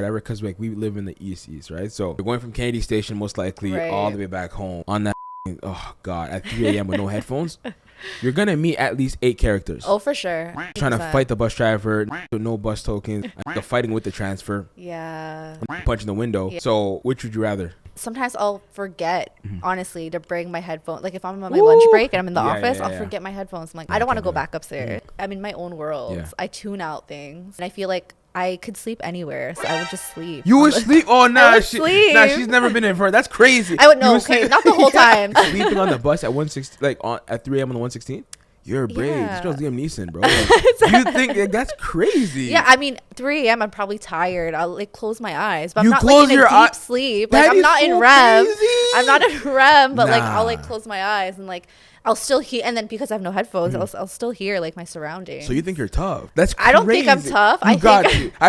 whatever, because like we live in the East, right? So we're going from Kennedy Station most likely all the way back home on that. Oh God, at 3 a.m. with no headphones. You're gonna meet at least 8 characters. Oh, for sure. 100%. Trying to fight the bus driver with no bus tokens. The fighting with the transfer. Yeah. Punching the window. Yeah. So which would you rather? Sometimes I'll forget, honestly, to bring my headphones. Like if I'm on my lunch break and I'm in the office, I'll forget my headphones. I'm like, I don't want to go back upstairs. I'm in my own world. Yeah. I tune out things. And I feel like I could sleep anywhere, so I would just sleep. You would sleep? Oh, nah. Nah, she's never been in front. That's crazy. I would know. Okay, not the whole time. Sleeping on the bus at 116, like at 3 a.m. on the 116? You're brave. Yeah. This girl's Liam Neeson, bro. Like, you think like, that's crazy? Yeah, I mean, 3 a.m. I'm probably tired. I'll like close my eyes, but I'm you not like in a deep sleep. Like I'm not in REM. Crazy. I'm not in REM, but like I'll like close my eyes and like I'll still hear. And then because I have no headphones, I'll still hear like my surroundings. So you think you're tough? That's crazy. I don't think I'm tough. I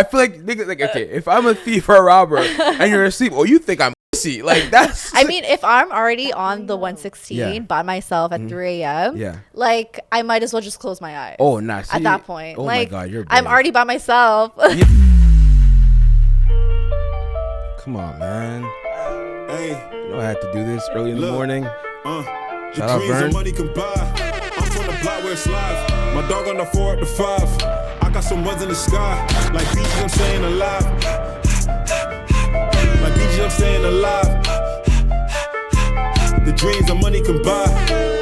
feel like niggas like okay, if I'm a thief or a robber and you're asleep, you think I'm pussy. Like that's. I mean, if I'm already on the 116 by myself at 3 a.m., like I might as well just close my eyes. Oh, nah. See, at that point, oh like, my God, you're brave. I'm already by myself. Come on, man. Hey, you know I had to do this early in the morning. Shout out Vern. Money can buy. I'm from the block where it's live. My dog on the 4 at the 5. I got some ones in the sky. Like beaches, I'm staying alive. Like beaches, I'm staying alive. The dreams and money can buy.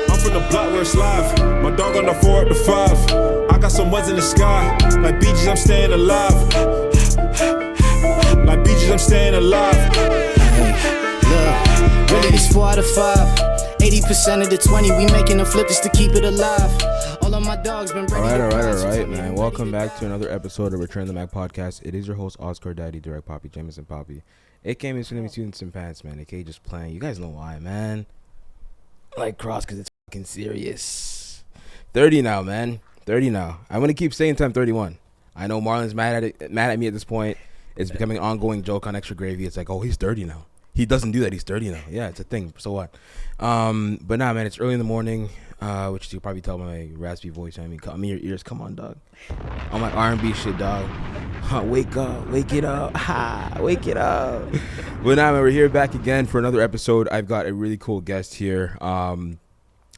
I'm from the block where it's live. My dog on the 4 at the 5. I got some ones in the sky. Like beaches, I'm staying alive. Like beaches, I'm staying alive. Look, really this 4 out of 5. 80% of the 20, we making a flip just to keep it alive. All of my dogs been ready. All right, man. Welcome back to another episode of Return the Mac podcast. It is your host, Oscar Daddy, Direct Poppy, Jameson Poppy. It came in shooting some pants, man. AK just playing. You guys know why, man. I like cross because it's fucking serious. 30 now, man. 30 now. I'm gonna keep saying I'm 31. I know Marlon's mad at me at this point. It's becoming an ongoing joke on Extra Gravy. It's like, oh, he's 30 now. He doesn't do that. He's 30 now. Yeah, it's a thing. So what? But nah, man, it's early in the morning, which you can probably tell by my raspy voice. I mean, come in your ears. Come on, dog. On my R&B shit, dog. Wake up. Wake it up. Wake it up. But nah, man, we're here back again for another episode. I've got a really cool guest here. I have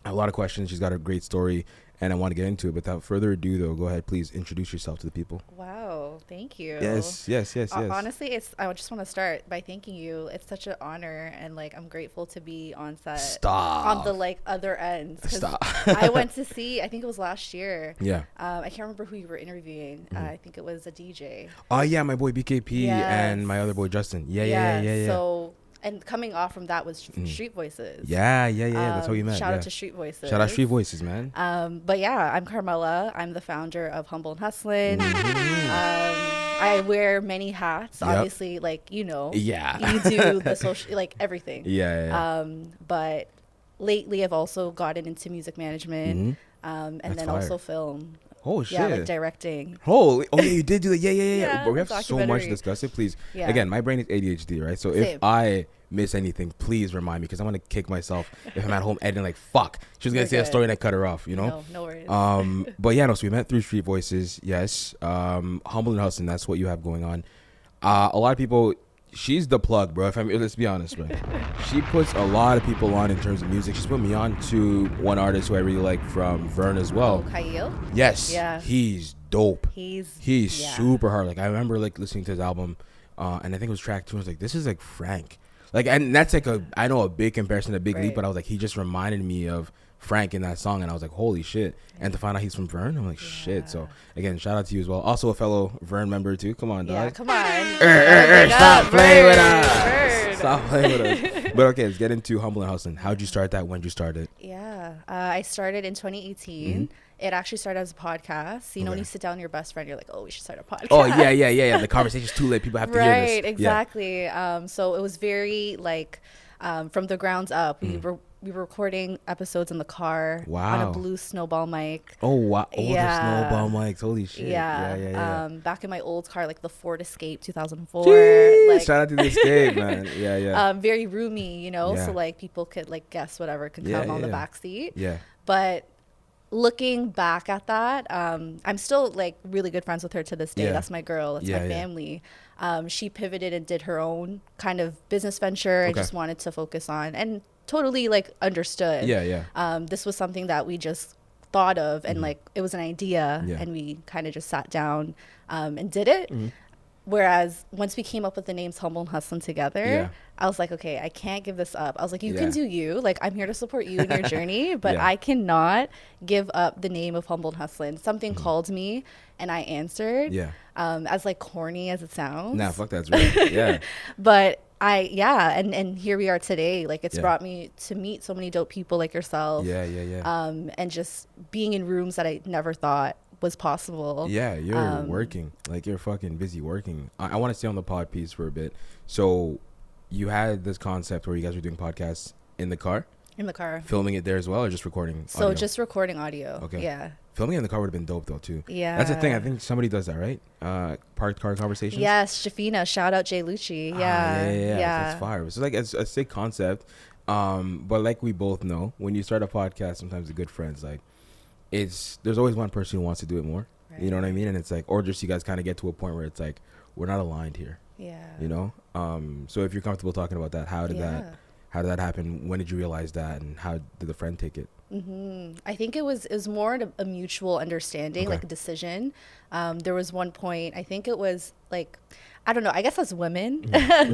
a lot of questions. She's got a great story, and I want to get into it. Without further ado, though, go ahead. Please introduce yourself to the people. Wow. Thank you. Yes. Honestly, I just want to start by thanking you. It's such an honor, and like I'm grateful to be on set. Stop. On the like other end. Stop. I went to see. I think it was last year. Yeah. I can't remember who you were interviewing. I think it was a DJ. Oh yeah, my boy BKP and my other boy Justin. Yeah. So. And coming off from that was Street Voices. Yeah. That's how we met. Shout out to Street Voices. Shout out Street Voices, man. But yeah, I'm Carmela. I'm the founder of Humble and Hustlin. I wear many hats. Obviously, like, you know. Yeah. You do the social, like, everything. Yeah. But lately, I've also gotten into music management. And That's then fire. also film. Oh shit! Yeah, like directing. Holy! Oh yeah, you did do that. Yeah. But we have so much to discuss. It, please. Yeah. Again, my brain is ADHD, right? So Same. if I miss anything, please remind me because I'm gonna kick myself if I'm at home editing. Like fuck, she was gonna say a story and I cut her off. You know? No worries. But yeah, no. So we met through Street Voices. Yes. Humble and Hustlin. That's what you have going on. A lot of people. She's the plug, bro. Let's be honest, bro. She puts a lot of people on in terms of music. She's put me on to one artist who I really like from Vern as well. Kyle? Yes. Yeah. He's dope. He's super hard. Like I remember like listening to his album, and I think it was track 2. I was like, this is like Frank. Like, and that's like I know a big comparison to Big Leap, but I was like, he just reminded me of Frank in that song, and I was like, holy shit. And to find out he's from Vern, I'm like, shit. So again, shout out to you as well. Also a fellow Vern member too. Come on, dog. Yeah, come on. Stop playing with us. Stop playing with us. But okay, let's get into Humble and Hustlin. How'd you start that? When'd you start it? Yeah, I started in 2018. It actually started as a podcast. You know, when you sit down with your best friend, you're like, oh, we should start a podcast. Oh, yeah. The conversation's too late. People have to hear this. Right, exactly. So it was very like from the ground up. We were recording episodes in the car on a blue snowball mic. Oh, wow. Oh, the snowball mics. Holy shit. Yeah. Back in my old car, like the Ford Escape 2004. Jeez, like, shout out to the Escape, man. Yeah. Very roomy, you know, so like people could like guess whatever could come on the back seat. Yeah. But looking back at that, I'm still like really good friends with her to this day. That's my girl. That's my family. She pivoted and did her own kind of business venture and just wanted to focus on, and totally like understood. This was something that we just thought of, and like it was an idea, and we kind of just sat down and did it. Whereas once we came up with the names Humble and Hustlin together, I was like, okay, I can't give this up. I was like, you can do you. Like, I'm here to support you in your journey, but I cannot give up the name of Humble and Hustlin. Something called me, and I answered. As like corny as it sounds. Nah, fuck that's right. But and here we are today. Like, it's brought me to meet so many dope people like yourself. And just being in rooms that I never thought was possible. You're working. Like, you're fucking busy working. I want to stay on the pod piece for a bit. So you had this concept where you guys were doing podcasts in the car? In the car. Filming it there as well, or just recording audio? So just recording audio. Okay. Yeah. Filming it in the car would have been dope though too. Yeah. That's the thing. I think somebody does that, right? Parked car conversations. Yes, Jafina. Shout out Jay Lucci. Yeah. That's fire. So like it's a sick concept. But like we both know, when you start a podcast, sometimes the good friends, like there's always one person who wants to do it more. Right. You know what I mean? And it's like, or just you guys kind of get to a point where it's like, we're not aligned here. Yeah. You know? So if you're comfortable talking about that, how did that happen? When did you realize that, and how did the friend take it? I think it was more a mutual understanding, like a decision. There was one point, I think it was like, I don't know, I guess as women,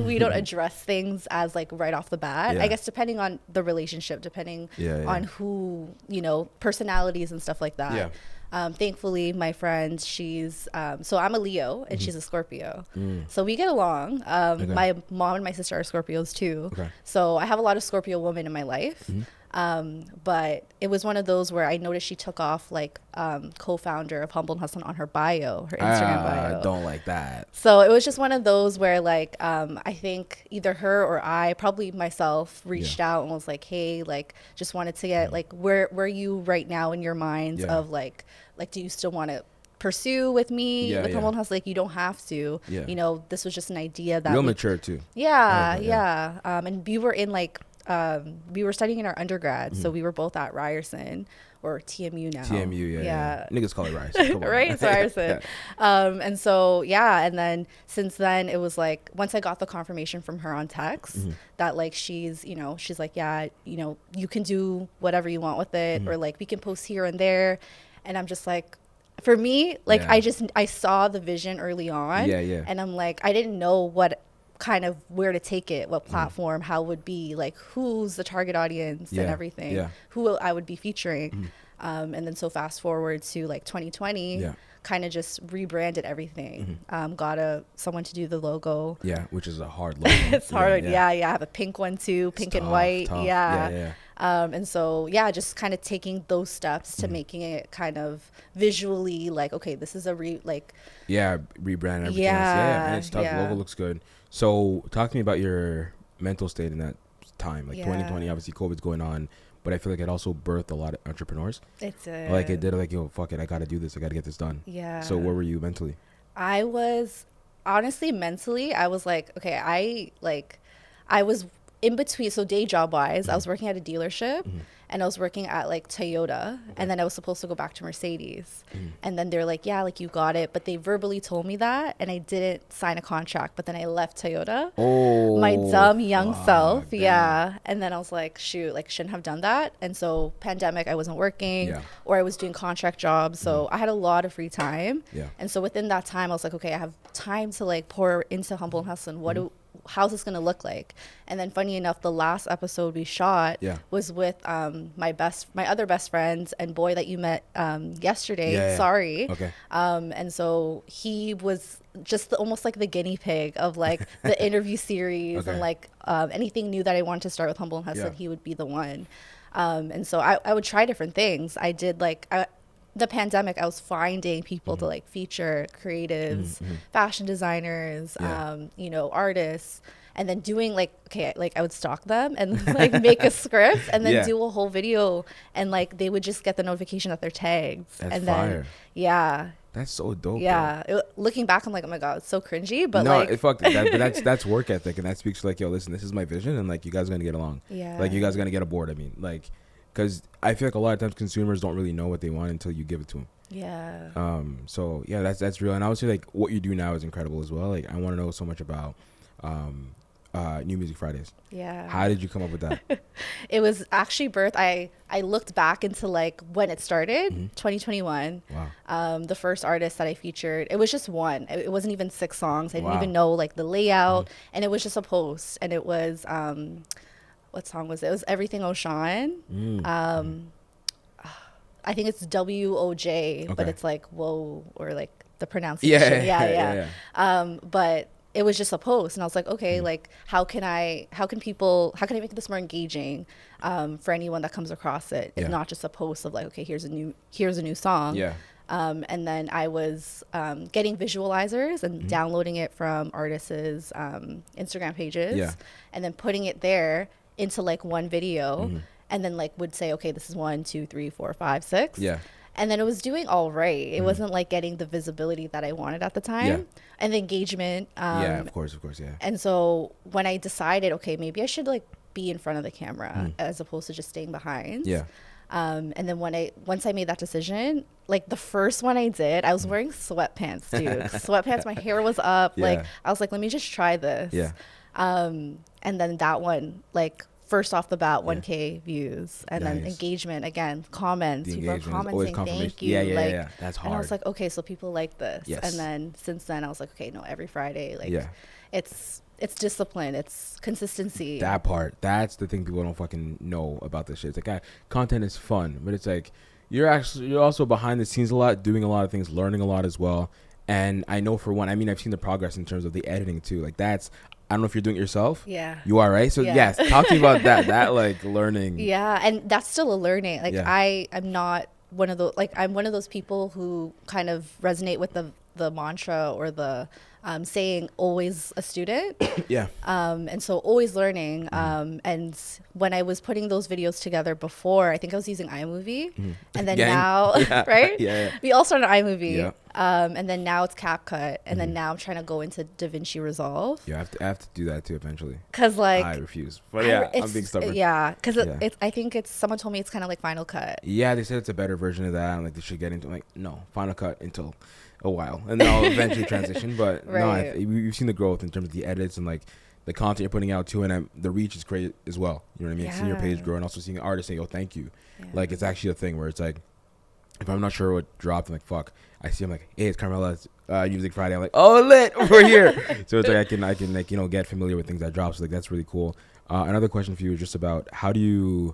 we don't address things as like right off the bat. I guess depending on the relationship, depending on who, you know, personalities and stuff like that. Thankfully, my friend, she's so I'm a Leo and she's a Scorpio, so we get along. My mom and my sister are Scorpios too, so I have a lot of Scorpio women in my life. But it was one of those where I noticed she took off like co-founder of Humble and Hustlin on her bio, her Instagram bio. I don't like that. So it was just one of those where like I think either her or I, probably myself, reached out and was like, hey, like just wanted to get like where are you right now in your minds of like do you still want to pursue with me with Humble and Hustlin? Like, you don't have to. You know, this was just an idea that real mature too. And we were in like we were studying in our undergrad, so we were both at Ryerson, or TMU now. TMU, yeah. Niggas call it Ryerson. Right, it's Ryerson. And so, and then since then, it was like, once I got the confirmation from her on text that like she's like, you can do whatever you want with it, or like we can post here and there. And I'm just like, for me, like I saw the vision early on, and I'm like, I didn't know what kind of where to take it, what platform, how it would be, like who's the target audience and everything, who I would be featuring. And then so fast forward to like 2020, kind of just rebranded everything. Got someone to do the logo. Which is a hard logo. It's hard. I have a pink one too, pink and white. And so just kind of taking those steps to making it kind of visually like, okay, this is a rebrand everything. And it's tough. Logo looks good. So talk to me about your mental state in that time, like 2020. Obviously COVID's going on, but I feel like it also birthed a lot of entrepreneurs. It did like, yo, fuck it, I gotta do this, I gotta get this done. So where were you mentally? I was honestly mentally, I was like, okay, I was in between. So day job wise, I was working at a dealership, and I was working at like Toyota, and then I was supposed to go back to Mercedes, and then they're like, yeah, like you got it, but they verbally told me that, and I didn't sign a contract, but then I left Toyota. My dumb young self. And then I was like, shoot, like shouldn't have done that. And so pandemic, I wasn't working, or I was doing contract jobs, so I had a lot of free time. And so within that time, I was like, okay, I have time to like pour into Humble and Hustlin. How's this gonna look like? And then funny enough, the last episode we shot was with my other best friends and boy that you met yesterday. Sorry. And so he was just almost like the guinea pig of like the interview series, and like anything new that I wanted to start with Humble and Hustlin, he would be the one. And so I would try different things. I did like the pandemic, I was finding people to like feature, creatives, fashion designers, artists, and then doing like, okay, like I would stalk them and like make a script and then do a whole video, and like they would just get the notification that they're tagged. That's fire. Then that's so dope. Looking back, I'm like, oh my god, it's so cringy, but no, like fuck that, but that's work ethic, and that speaks to like, yo, listen, this is my vision, and like you guys are gonna get along. Like you guys are gonna get aboard. I mean, like, because I feel like a lot of times consumers don't really know what they want until you give it to them. Yeah. So yeah, that's real. And I would say like what you do now is incredible as well. Like I want to know so much about New Music Fridays. Yeah. How did you come up with that? It was actually birthed. I looked back into like when it started, 2021. Wow. The first artist that I featured, it was just one. It wasn't even 6 songs. I didn't even know like the layout, and it was just a post. And it was what song was it? It was Everything Ocean. I think it's WOJ, but it's like whoa, or like the pronunciation. Yeah. But it was just a post, and I was like, okay, like how can I make this more engaging for anyone that comes across it? It's not just a post of like, okay, here's a new song. Yeah. And then I was getting visualizers and downloading it from artists' Instagram pages, and then putting it there into like one video, and then like would say, okay, this is 1, 2, 3, 4, 5, 6. Yeah. And then it was doing all right. It wasn't like getting the visibility that I wanted at the time, and the engagement. Yeah, of course, yeah. And so when I decided, okay, maybe I should like be in front of the camera as opposed to just staying behind. Yeah. And then once I made that decision, like the first one I did, I was wearing sweatpants, dude. Sweatpants, my hair was up. Like I was like, let me just try this. Yeah. And then that one, like first off the bat, 1K views, and then engagement again, comments. People are commenting, thank you. Yeah. That's hard. And I was like, okay, so people like this. Yes. And then since then, I was like, okay, no, every Friday, like it's discipline, it's consistency. That part, that's the thing people don't fucking know about this shit. It's like, content is fun, but it's like you're also behind the scenes a lot, doing a lot of things, learning a lot as well. And I know for one, I mean, I've seen the progress in terms of the editing too. Like I don't know if you're doing it yourself. Yeah. You are, right? So yes, talk to me about that like learning. Yeah, and that's still a learning. Like I'm not one of those, like I'm one of those people who kind of resonate with the mantra or the saying always a student. Yeah. And so always learning. And when I was putting those videos together before, I think I was using iMovie. And then now, right? Yeah. We all started iMovie. Yeah. And then now it's CapCut. And then now I'm trying to go into DaVinci Resolve. Yeah, I have to do that too eventually. Cause like I refuse. But yeah, I'm being stubborn. Yeah, cause I think someone told me it's kind of like Final Cut. Yeah, they said it's a better version of that. And like they should get into like, no, Final Cut until a while, and then I'll eventually transition. But no, you've seen the growth in terms of the edits and like the content you're putting out too, and the reach is great as well. You know what I mean? Yeah. Seeing your page grow and also seeing artists say, "Oh, thank you." Yeah. Like it's actually a thing where it's like, if I'm not sure what dropped, I'm like, "Fuck." I see, I'm like, "Hey, it's Carmela's Music Friday." I'm like, "Oh, lit, we're here." So it's like I can like get familiar with things that drop. So like that's really cool. Another question for you is just about how do you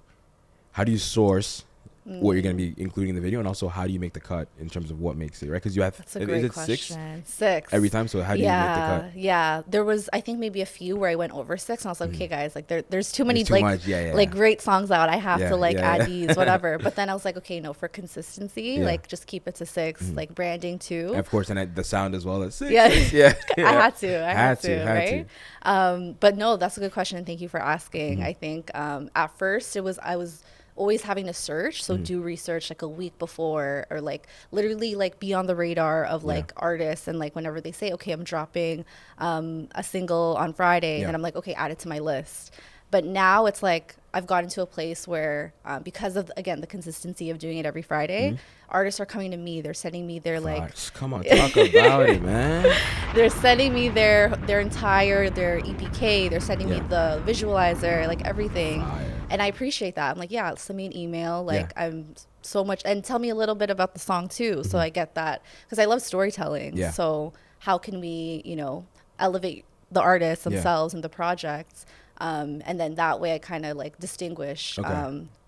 source what you're going to be including in the video, and also how do you make the cut in terms of what makes it, right? Because you have, that's a great question. 6 every time, so how do you make the cut? Yeah, there was, I think, maybe a few where I went over 6, and I was like, okay guys, like there's too many like great songs out, I have to like add these, whatever. But then I was like, okay, no, for consistency, like just keep it to 6, like branding too, and of course, and the sound as well as 6. I had to, right? But no, that's a good question, and thank you for asking. I think at first I was always having to search, so do research like a week before, or like literally like be on the radar of like artists, and like whenever they say, okay, I'm dropping a single on Friday, and I'm like, okay, add it to my list. But now it's like I've gotten to a place where because of, again, the consistency of doing it every Friday, artists are coming to me. They're sending me their like, come on, talk about it, man. They're sending me their EPK. They're sending me the visualizer, like everything. Fire. And I appreciate that. I'm like, yeah, send me an email. Like I'm so much, and tell me a little bit about the song too. So I get that, because I love storytelling. Yeah. So how can we, elevate the artists themselves and the projects? And then that way I kind of like distinguish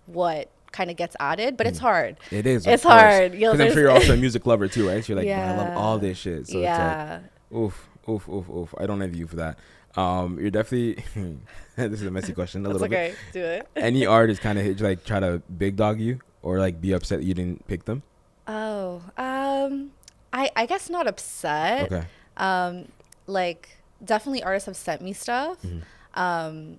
what kind of gets added, but it's hard. It is. It's hard. Because I'm sure you're also a music lover too, right? So you're like, I love all this shit. So it's like, oof. I don't envy you for that. You're definitely, this is a messy question a little bit. That's okay. Do it. Any artist kind of like try to big dog you or like be upset that you didn't pick them? Oh, I guess not upset. Okay. Like definitely artists have sent me stuff. And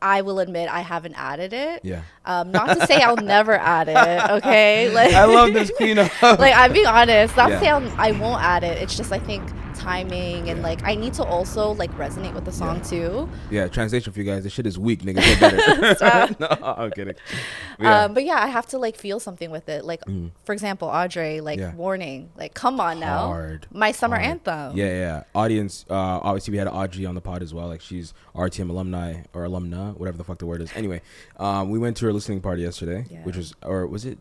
I will admit I haven't added it. Yeah. Not to say I'll never add it. Okay. Like I love this cleanup. Like I'm being honest. Not to say I won't add it. It's just I think timing and like I need to also like resonate with the song too. Yeah, translation for you guys. This shit is weak, nigga. Get better. No, I'm kidding. But yeah, I have to like feel something with it. Like for example, Audrey, like Warning, like come on now, my summer anthem. Yeah. Audience, obviously we had Audrey on the pod as well. Like she's RTM alumna, whatever the fuck the word is. Anyway, we went to her listening party yesterday, which was, or was it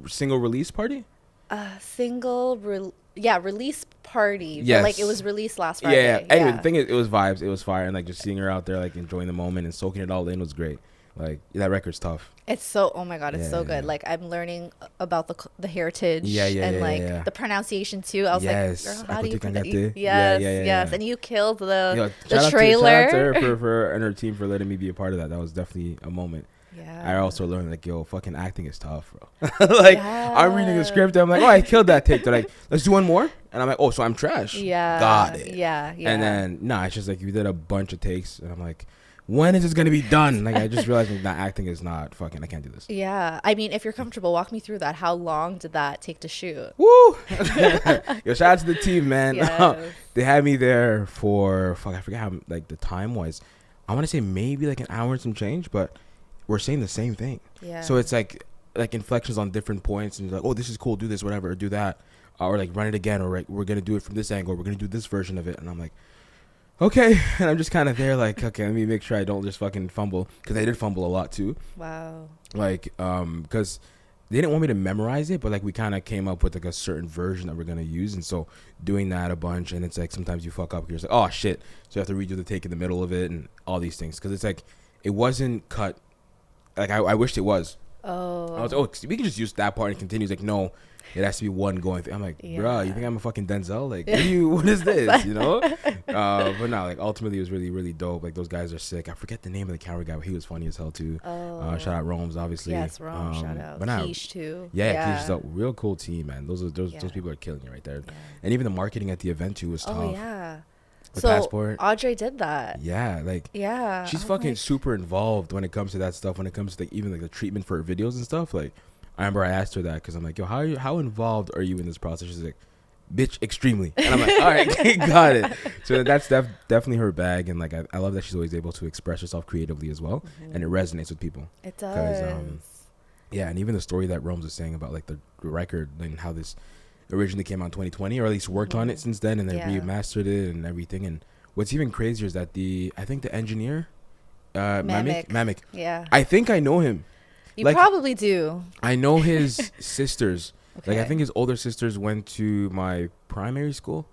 single release party? Release party. Yes. But like it was released last Friday. Yeah. Anyway, the thing is, it was vibes. It was fire, and like just seeing her out there, like enjoying the moment and soaking it all in was great. Like that record's tough. It's so, oh my god, it's so good. Like I'm learning about the heritage and the pronunciation too. I was like, how do you pronounce it? Yes. And you killed the trailer. Shout out to her for and her team for letting me be a part of that. That was definitely a moment. Yeah. I also learned like, yo, fucking acting is tough, bro. Like I'm reading the script and I'm like, oh, I killed that take. They're like, let's do one more. And I'm like, oh, so I'm trash. Yeah. Got it. Yeah. And then it's just like you did a bunch of takes and I'm like, when is this gonna be done? Like I just realized that acting is not fucking, I can't do this. Yeah. I mean, if you're comfortable, walk me through that. How long did that take to shoot? Woo! Yo, shout out to the team, man. Yes. They had me there for I forget how like the time was. I want to say maybe like an hour and some change, but we're saying the same thing. Yeah. So it's like inflections on different points and like, oh, this is cool, do this, whatever, or do that, or like run it again, or like we're gonna do it from this angle, we're gonna do this version of it, and I'm like, okay, and I'm just kind of there like, okay, let me make sure I don't just fucking fumble, because I did fumble a lot too. Wow. Like because they didn't want me to memorize it, but like we kind of came up with like a certain version that we're gonna use, and so doing that a bunch, and it's like sometimes you fuck up, you're just like, oh shit, so you have to redo the take in the middle of it and all these things, because it's like it wasn't cut. Like I wished it was. Oh. I was like, oh, we can just use that part and continue. He's like, no, it has to be one going through. I'm like, bro, you think I'm a fucking Denzel? Like, what is this? You know? But no, like ultimately it was really, really dope. Like those guys are sick. I forget the name of the camera guy, but he was funny as hell too. Oh. Shout out Rome's, obviously. Yes, Rome. Shout out. But Keish too. Yeah, Keish is a real cool team, man. Those people are killing it right there. Yeah. And even the marketing at the event too was tough. Oh yeah. The so passport. Audrey did that. Yeah, like she's fucking super involved when it comes to that stuff. When it comes to like even like the treatment for her videos and stuff. Like I remember I asked her that because I'm like, yo, how involved are you in this process? She's like, bitch, extremely. And I'm like, all right, got it. So that's definitely her bag, and like I love that she's always able to express herself creatively as well, and it resonates with people. It does. Yeah, and even the story that Rome's was saying about like the record and how this originally came out in 2020, or at least worked on it since then, and then remastered it and everything. And what's even crazier is that I think the engineer, Mamic. Yeah. I think I know him. You probably do. I know his sisters. Okay. Like I think his older sisters went to my primary school.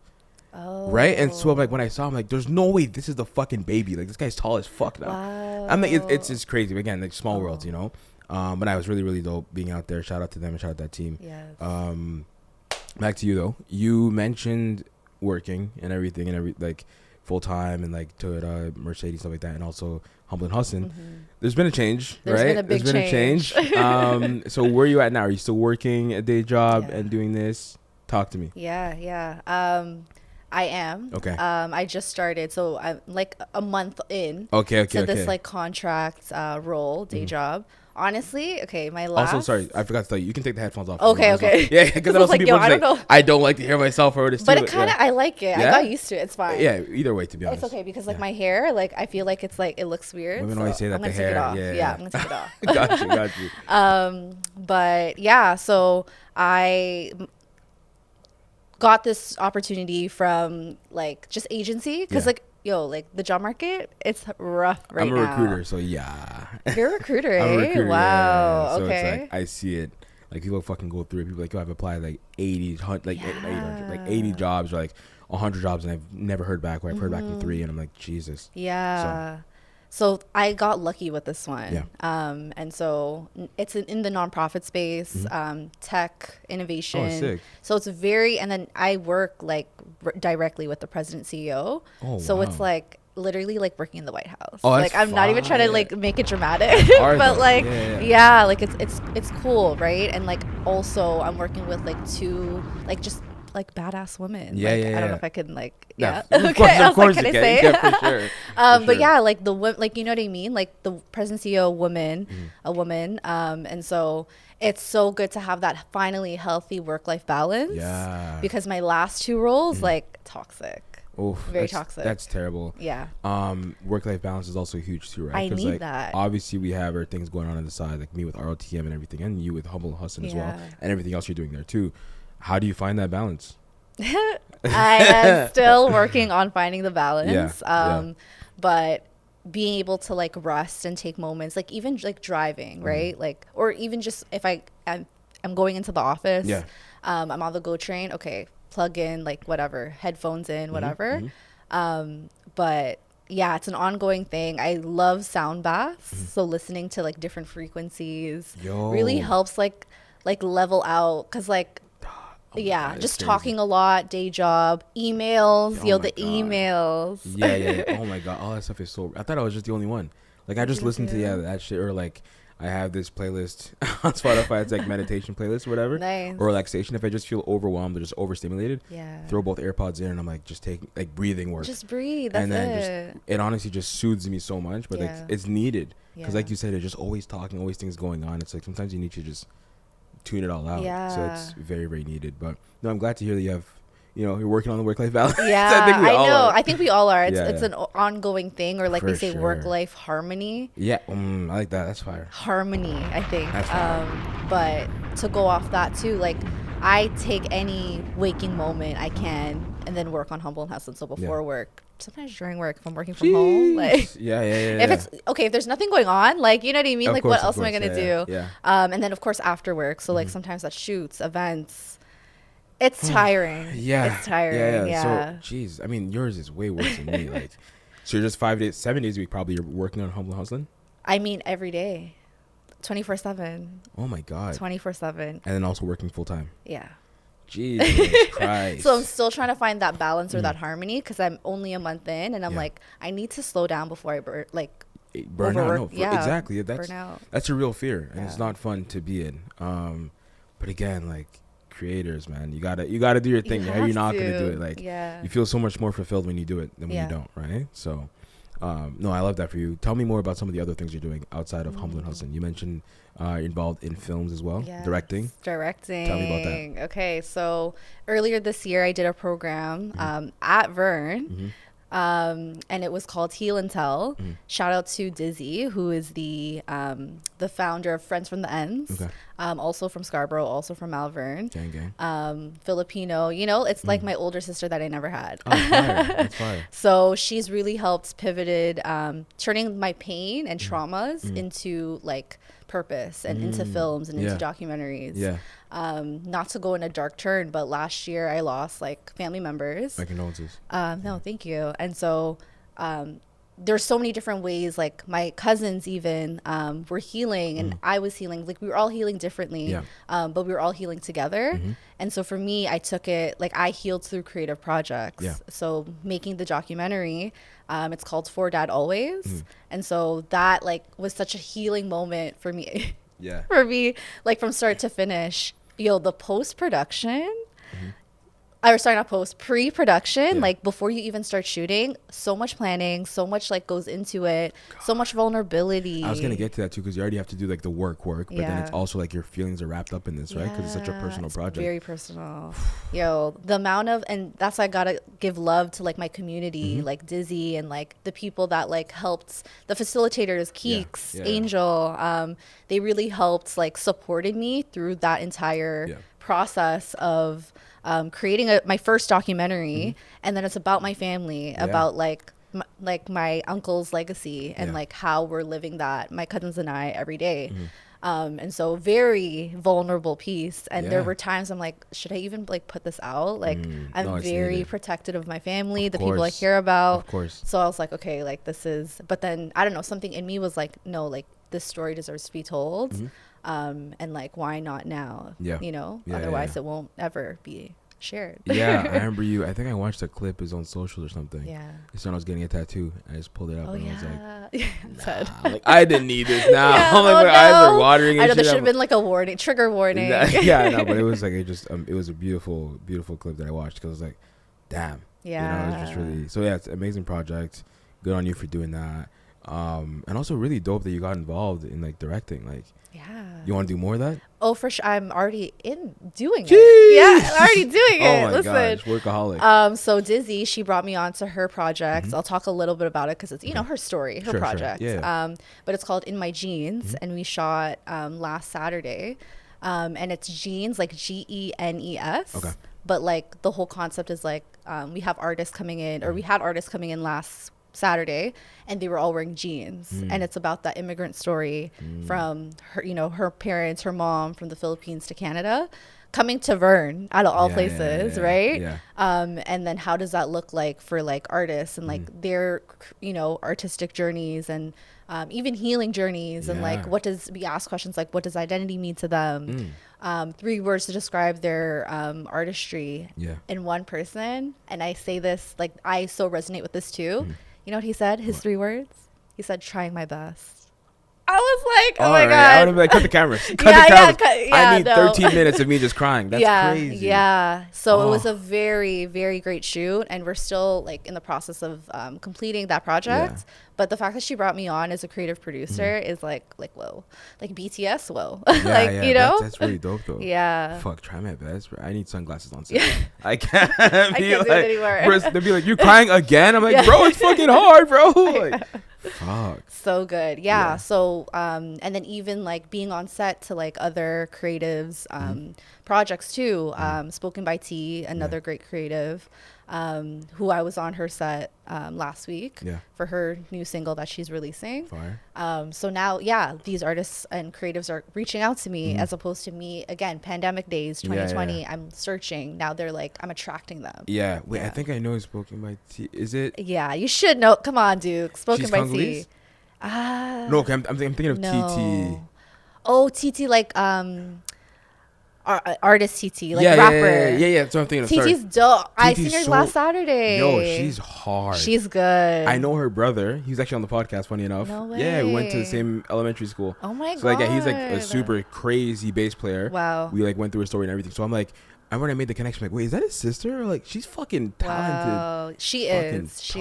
Oh. Right? And so like when I saw him, like there's no way this is the fucking baby. Like this guy's tall as fuck now. Wow. I'm like it's crazy. Again, like small worlds, you know. But I was really, really dope being out there. Shout out to them and shout out to that team. Yes. Back to you though. You mentioned working and everything and like full time and like Toyota, Mercedes, stuff like that, and also Humble and Hustlin. Mm-hmm. There's been a change, right? There's been a change. So where are you at now? Are you still working a day job and doing this? Talk to me. Yeah. I am. Okay. I just started, so I'm like a month in. Okay. So this like contract role, day job. Honestly, okay, my last. Also, sorry, I forgot to tell you. You can take the headphones off. Okay. Yeah, because I know some people just like, I don't like to hear myself or this. But it kind of, I like it. I got used to it. It's fine. Yeah, either way, to be honest. It's okay because like my hair, like I feel like it's like it looks weird. Women always say that the hair. Yeah, I'm gonna take it off. Got you. But yeah, so I got this opportunity from like just agency because like. Yo, like the job market, it's rough right now. I'm a recruiter, so yeah. You're a recruiter, eh? I'm a recruiter, wow. Yeah. So okay. It's like I see it. Like people fucking go through it. People like, yo, I've applied like 80, like 800, like 80 jobs, or like 100 jobs, and I've never heard back. Or I've heard back from 3, and I'm like, Jesus. Yeah. So I got lucky with this one. Yeah. And so it's in the nonprofit space, tech, innovation. Oh, sick. So it's and then I work like directly with the president CEO. Oh, so wow. It's like literally like working in the White House. Oh, like I'm not even trying to like make it dramatic, but like, like it's cool. Right. And like, also I'm working with like 2, like just like badass women. Yeah, like, I don't know if I can like, Of okay. course Can I you say? Yeah, for sure. But yeah, like like, you know what I mean? Like the president CEO woman, a woman. And so it's so good to have that finally healthy work-life balance. Yeah. Because my last 2 roles, like, toxic. Oof, Very toxic. That's terrible. Yeah. Work-life balance is also huge too, right? I need like, that. Obviously, we have our things going on the side, like me with ROTM and everything, and you with Humble and Hustlin as well, and everything else you're doing there too. How do you find that balance? I am still working on finding the balance. But being able to like rest and take moments, like even like driving, right? Like, or even just if I'm going into the office, I'm on the GO train, okay, plug in like whatever, headphones in, whatever. But yeah, it's an ongoing thing. I love sound baths. So listening to like different frequencies really helps like level out. Cause like, yeah, just talking a lot, day job, emails, emails. Yeah. Oh my God. All that stuff is so, I thought I was just the only one. Like I just listened to that shit, or like I have this playlist on Spotify. It's like meditation playlist or whatever. Nice. Or relaxation. If I just feel overwhelmed or just overstimulated, yeah, throw both AirPods in and I'm like just taking like breathing work. Just breathe. That's and then it honestly just soothes me so much. But like it's needed because like you said, it's just always talking, always things going on. It's like sometimes you need to just tune it all out. So it's very, very needed. But no, I'm glad to hear that you have, you're working on the work-life balance. Yeah, I think we all are. It's an ongoing thing, or like For they say, sure. work-life harmony. Yeah, I like that. That's fire. Harmony, I think. That's fire. But to go off that too, like I take any waking moment I can and then work on Humble and Hustlin. So before work, sometimes during work, if I'm working from home, like if it's okay, if there's nothing going on, like, you know what I mean? Of like course, what else am I gonna do? Yeah. And then of course after work. So like sometimes that's shoots, events. It's tiring. It's tiring. Yeah. So, geez, I mean, yours is way worse than me. Like, so you're just 7 days a week probably you're working on Humble and Hustlin? I mean, every day, 24/7. Oh my God. 24/7. And then also working full time. Yeah. Jesus Christ. So I'm still trying to find that balance or that harmony because I'm only a month in, and I'm like, I need to slow down before I burn out. No, exactly. Burn out. That's a real fear, and it's not fun to be in. But again, like creators, man, you gotta do your thing. You're not gonna do it. Like, you feel so much more fulfilled when you do it than when you don't, right? So, no, I love that for you. Tell me more about some of the other things you're doing outside of Humble and Hustlin. You mentioned you're involved in films as well, directing. Tell me about that. Okay, so earlier this year I did a program at Vern. And it was called Heal and Tell. Shout out to Dizzy, who is the founder of Friends from the Ends. Also from Scarborough, also from Malvern. Gang. Filipino, it's like my older sister that I never had. Oh, fire. That's fire. So she's really helped pivoted, turning my pain and traumas into like purpose and into films and into documentaries. Not to go in a dark turn, but last year I lost like family members. My condolences. No, thank you. And so there's so many different ways, like my cousins even were healing and I was healing. Like we were all healing differently, but we were all healing together. And so for me, I took it, like I healed through creative projects. So making the documentary, it's called For Dad Always. And so that like was such a healing moment for me. For me, like from start to finish. The post-production, pre-production, like before you even start shooting, so much planning, so much like goes into it, so much vulnerability. I was gonna get to that too, because you already have to do like the work, but then it's also like your feelings are wrapped up in this, right? Because it's such a personal project. Very personal. The amount of, and that's why I gotta give love to like my community, like Dizzy and like the people that like helped, the facilitators, Keeks, Angel, they really helped like supported me through that entire process of creating my first documentary. And then it's about my family, about like my uncle's legacy and like how we're living that, my cousins and I, every day. And so very vulnerable piece. And there were times I'm like, should I even like put this out? Like I'm very protective of my family, the people I care about. Of course. So I was like, okay, like this is, but then I don't know, something in me was like, no, like this story deserves to be told. And like, why not now? Otherwise it won't ever be shared. I remember you, I think I watched a clip is on social or something. This time I was getting a tattoo. I just pulled it up and I was like, nah, like I didn't need this now. I'm like, my eyes are watering and I know there should have been like a warning, trigger warning. But it was like, it was a beautiful clip that I watched because I was like, damn. It was just really, so it's an amazing project. Good on you for doing that. And also really dope that you got involved in like directing. Like, you want to do more of that? Oh, for sure. I'm already doing Jeez. it. Yeah, I'm already doing it. Oh my Listen. gosh, workaholic. So Dizzy, she brought me on to her project. I'll talk a little bit about it because it's, her story, her project. Sure. Yeah. But it's called In My Jeans, and we shot last Saturday. And it's jeans, like GENES. Okay. But like the whole concept is like we have artists coming in, or we had artists coming in last Saturday, and they were all wearing jeans, and it's about that immigrant story from her, her parents, her mom from the Philippines to Canada, coming to Vern out of all places, right? Yeah. And then how does that look like for like artists and like their, artistic journeys and even healing journeys and like we ask questions like what does identity mean to them? 3 words to describe their artistry in one person. And I say this, like I so resonate with this too. You know what he said? His 3 words? He said, trying my best. I was like, oh my God. I would have been like, cut the cameras. Cut the cameras. I need 13 minutes of me just crying. That's crazy. Yeah. So it was a very, very great shoot. And we're still like in the process of completing that project. Yeah. But the fact that she brought me on as a creative producer is like, whoa. Like BTS, whoa. That's really dope though. Yeah. Fuck, try my best. I need sunglasses on set. I can't do it anymore. They'll be like, you crying again? I'm like, bro, it's fucking hard, bro. Like, fuck. So good. Yeah. So and then even like being on set to like other creatives projects too. Spoken by T, another great creative, who I was on her set last week for her new single that she's releasing. Fire. So now these artists and creatives are reaching out to me as opposed to me, again, pandemic days 2020. I'm searching. Now they're like, I'm attracting them. I think I know Spoken by T. Is it? Yeah, you should know. Come on, Duke. Spoken by T. No, okay, I'm thinking of TT. Oh, TT, like artist TT, like rapper. Yeah. That's what I'm thinking of. TT's dope. I seen her last Saturday. Yo, she's hard. She's good. I know her brother. He was actually on the podcast, funny enough. No way. Yeah, we went to the same elementary school. Oh my God. So like, he's like a super crazy bass player. Wow. We like went through a story and everything. So I'm like, when I made the connection, like, wait, is that his sister? Like, she's fucking talented. Wow. She is.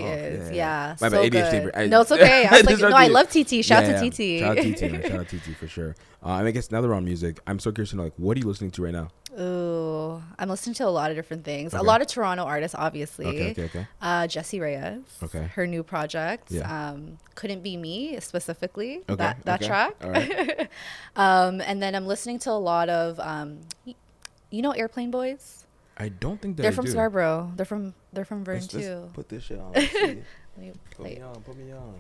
Yeah. My so bad, ADHD. good. No, it's okay. I was like, no, I love TT. Shout out to TT. Shout out TT, man. Shout out TT for sure. I guess now that we're on music, I'm so curious to know, like, what are you listening to right now? Ooh, I'm listening to a lot of different things. Okay. A lot of Toronto artists, obviously. Okay. Jessie Reyes. Okay. Her new project. Yeah. Couldn't Be Me, specifically. Okay. That track. All right. And then I'm listening to a lot of, Airplane Boys? I don't think they're from Scarborough. They're from Vern too. Let's put this shit on. Let's see. Put me on.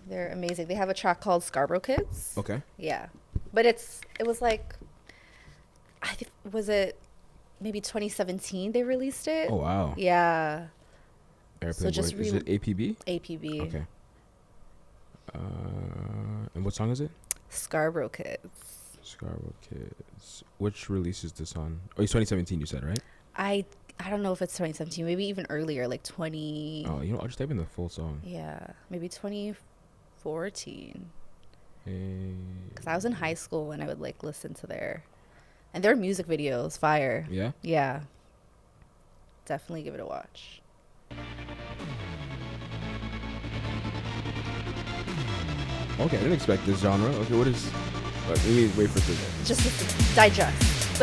They're amazing. They have a track called Scarborough Kids. Okay. Yeah, but it was like, I think, was it maybe 2017 they released it? Oh wow. Yeah. Airplane Boys. Is it APB? APB. Okay. And what song is it? Scarborough Kids. Scarborough Kids. Which release is this on? Oh, it's 2017 you said, right? I don't know if it's 2017, maybe even earlier, like 20. Oh, I'll just type in the full song. Yeah, maybe 2014. Because I was in high school when I would like listen to their music videos, fire. Yeah? Yeah. Definitely give it a watch. Okay, I didn't expect this genre. Okay, what is... Let me wait for this. Just digest.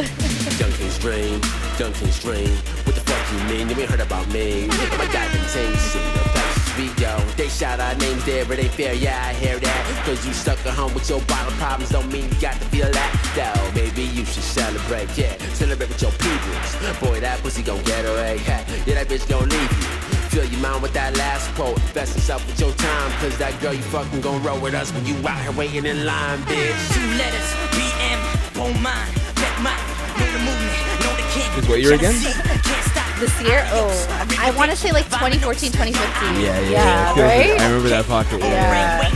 Duncan's rain. What the fuck you mean? You ain't heard about me. Look at my diamond taste. The places we go. They shout our names there, but they fair. Yeah, I hear that. Cause you stuck at home with your bottle problems. Don't mean you got to feel that. Though, maybe you should celebrate. Yeah, celebrate with your peoples. Boy, that pussy gon' get away. Yeah, that bitch gon' leave you. Fill your mind with that last quote. Invest yourself with your time. Cause that girl you fucking gon' roll with us when you out here waiting in line, bitch. 2 letters, BM, won't mind. Bet mine, know the movement, know the king. This what year again? This year? Oh, I want to say like 2014, 2015. Yeah, right? I remember that pocket. Yeah.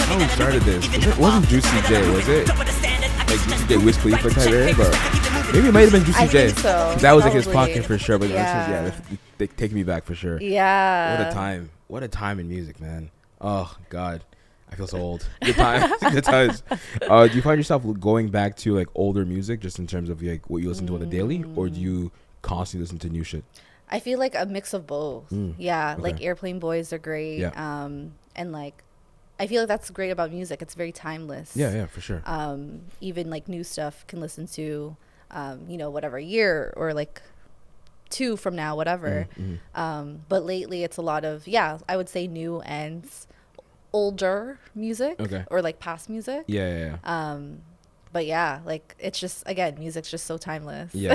How we started this? It wasn't Juicy J, was it? Like Juicy J Wiz Khalifa type area, but maybe it might have been Juicy J. I think so. That was like Probably. his pocket for sure. But Yeah. they take me back for sure. Yeah. What a time! What a time in music, man. Oh God, I feel so old. Good times. Good times. Do you find yourself going back to like older music, just in terms of like what you listen to on the daily, or do you constantly listen to new shit? I feel like a mix of both. Yeah, Okay. like Airplane Boys are great. Yeah. And like, I feel like that's great about music. It's very timeless. Yeah, for sure. Even like new stuff can listen to, you know, whatever year or like 2 from now, whatever. But lately it's a lot of, I would say new and older music. Or like past music. But yeah, like it's just, again, music's just so timeless. Since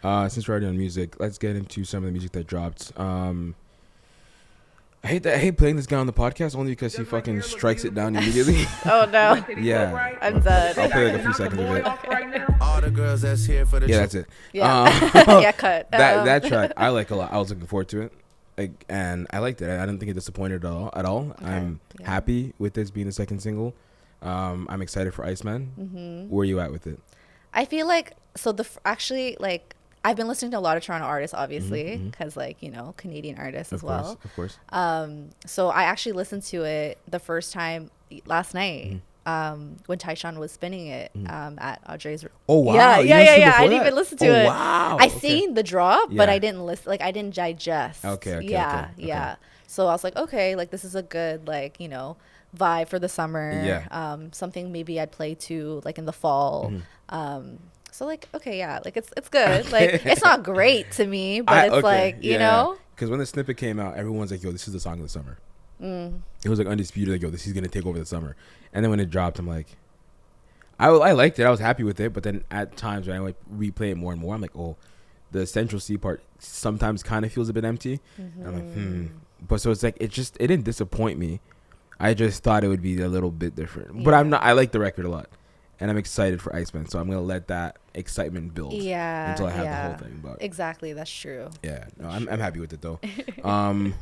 we're already on music, let's get into some of the music that dropped. I hate playing this guy on the podcast only because he fucking strikes it down immediately. Oh no. I'm done. I'll play like a few seconds of it. All the girls that's here for the that's it. Cut. That track I like a lot. I was looking forward to it, and I liked it. I didn't think it disappointed at all. Okay. I'm happy with this being the second single. I'm excited for Iceman. Where are you at with it? I feel like actually like I've been listening to a lot of Toronto artists, obviously, because like, you know, Canadian artists as well. Of course. So I actually listened to it the first time last night when Tyshawn was spinning it at Audré's. Oh wow! Yeah. I didn't even listen to it. Wow! I seen the drop, but I didn't listen. Like I didn't digest. Okay. Yeah. So I was like, okay, like this is a good like, you know, vibe for the summer. Yeah. Something maybe I'd play to like in the fall. So like, okay, like it's good. Like it's not great to me, but it's like, you know. Because when the snippet came out, everyone's like, yo, this is the song of the summer. It was like undisputed, like, yo, this is going to take over the summer. And then when it dropped, I'm like, I liked it. I was happy with it. But then at times when I like replay it more and more, I'm like, oh, the Central C part sometimes kind of feels a bit empty. And I'm like, But so it's like, it didn't disappoint me. I just thought it would be a little bit different. But I like the record a lot. And I'm excited for Iceman, so I'm gonna let that excitement build until I have the whole thing. But exactly, that's true. Yeah, no, I'm happy with it though.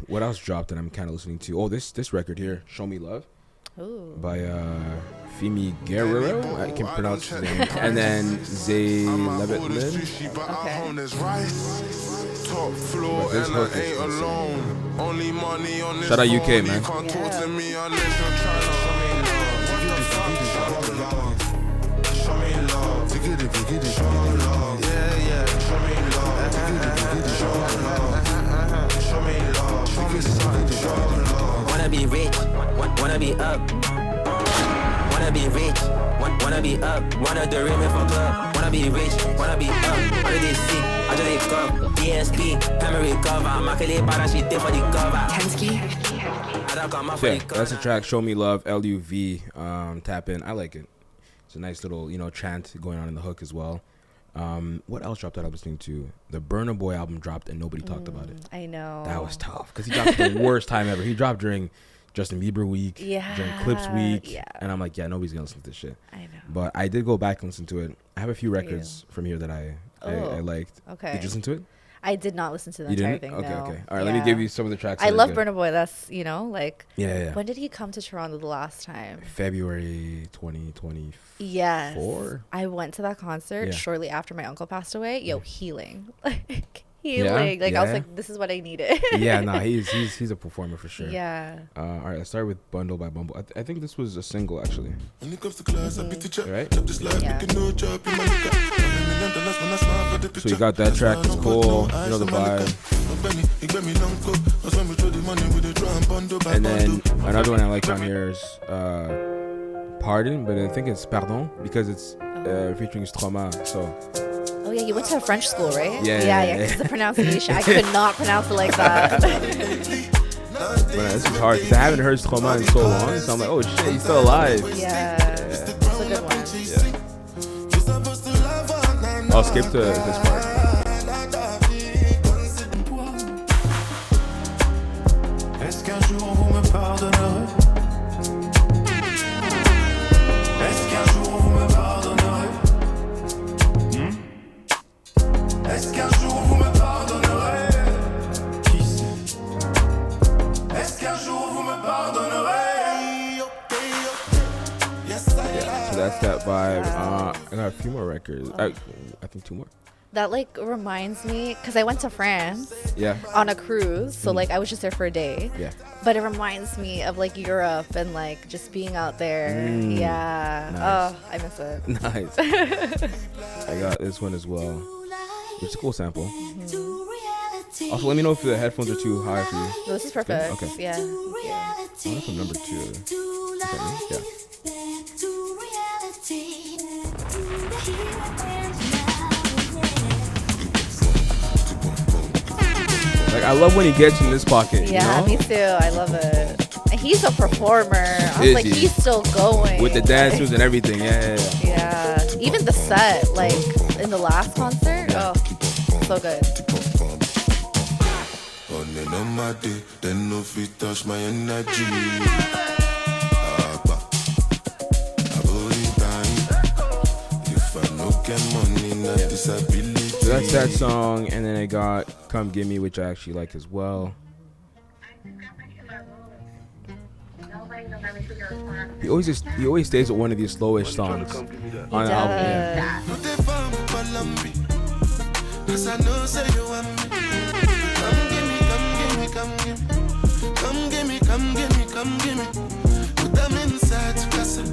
What else dropped that I'm kind of listening to? Oh, this record here, "Show Me Love," by Femi Guerrero. I can pronounce his name. And then Zay Levitlin. This hook is insane. Shout out UK, man. Wanna be rich, wanna be up. Wanna be rich, wanna be up. Wanna do rhythm for club. Wanna be rich, wanna be up. Wanna be sick, I just come. DSP, hammer recover. I'm a kid, but she did for the cover. Tensky. That's the track "Show Me Love," LUV. Tap in. I like it. It's a nice little, you know, chant going on in the hook as well. What else dropped that I was listening to? The Burna Boy album dropped and nobody talked about it. I know. That was tough because he dropped the worst time ever. He dropped during Justin Bieber week, during Clips week, and I'm like, nobody's gonna listen to this shit. I know. But I did go back and listen to it. I have a few records from here that I liked. Okay. Did you listen to it? I did not listen to the you entire didn't? thing. Okay. All right, let me give you some of the tracks. I love Burna Boy. That's, you know, like. Yeah. When did he come to Toronto the last time? February 2024. Yes. I went to that concert shortly after my uncle passed away. Healing. Healing. I was like, this is what I needed. He's a performer for sure. Yeah. All right, let's start with Bundle by Bumble. I think this was a single actually. Right? Yeah. So you got that track, it's cool, you know the vibe. And then another one I like on here is Pardon, but I think it's Pardon because it's featuring Stroma. So. Oh yeah, you went to a French school, right? Yeah. Because the pronunciation, I could not pronounce it like that. But this is hard because I haven't heard Stroma in so long, so I'm like, oh shit, he's still alive. Yeah, it's a good one. I'll skip to this part. Est-ce qu'un jour vous me pardonnerez? Est-ce qu'un jour vous me pardonnerez? Est-ce qu'un jour vous me pardonnerez? Qui sait? Est-ce qu'un jour vous me pardonnerez? So that's that vibe. I got a few more records. I think 2 more. That like reminds me, because I went to France on a cruise, so like I was just there for a day. Yeah. But it reminds me of like Europe and like just being out there. Yeah. Nice. Oh, I miss it. Nice. I got this one as well. It's a cool sample. Also, let me know if the headphones are too high for you. No, this is perfect. Okay. Yeah. I went from number 2. Yeah. Like, I love when he gets in this pocket. Yeah, you know? me too. I love it. And he's a performer. I was like, he's still going. With the dance moves and everything. Yeah. Yeah. Even the set, like, in the last concert. Oh, so good. On my day, then no fit touch my energy. If I no get money, not disability. So that's that song, and then I got "Come Give Me," which I actually like as well. He always stays with one of these slowish songs on the album. Yeah. Come give me. Put them inside to casa.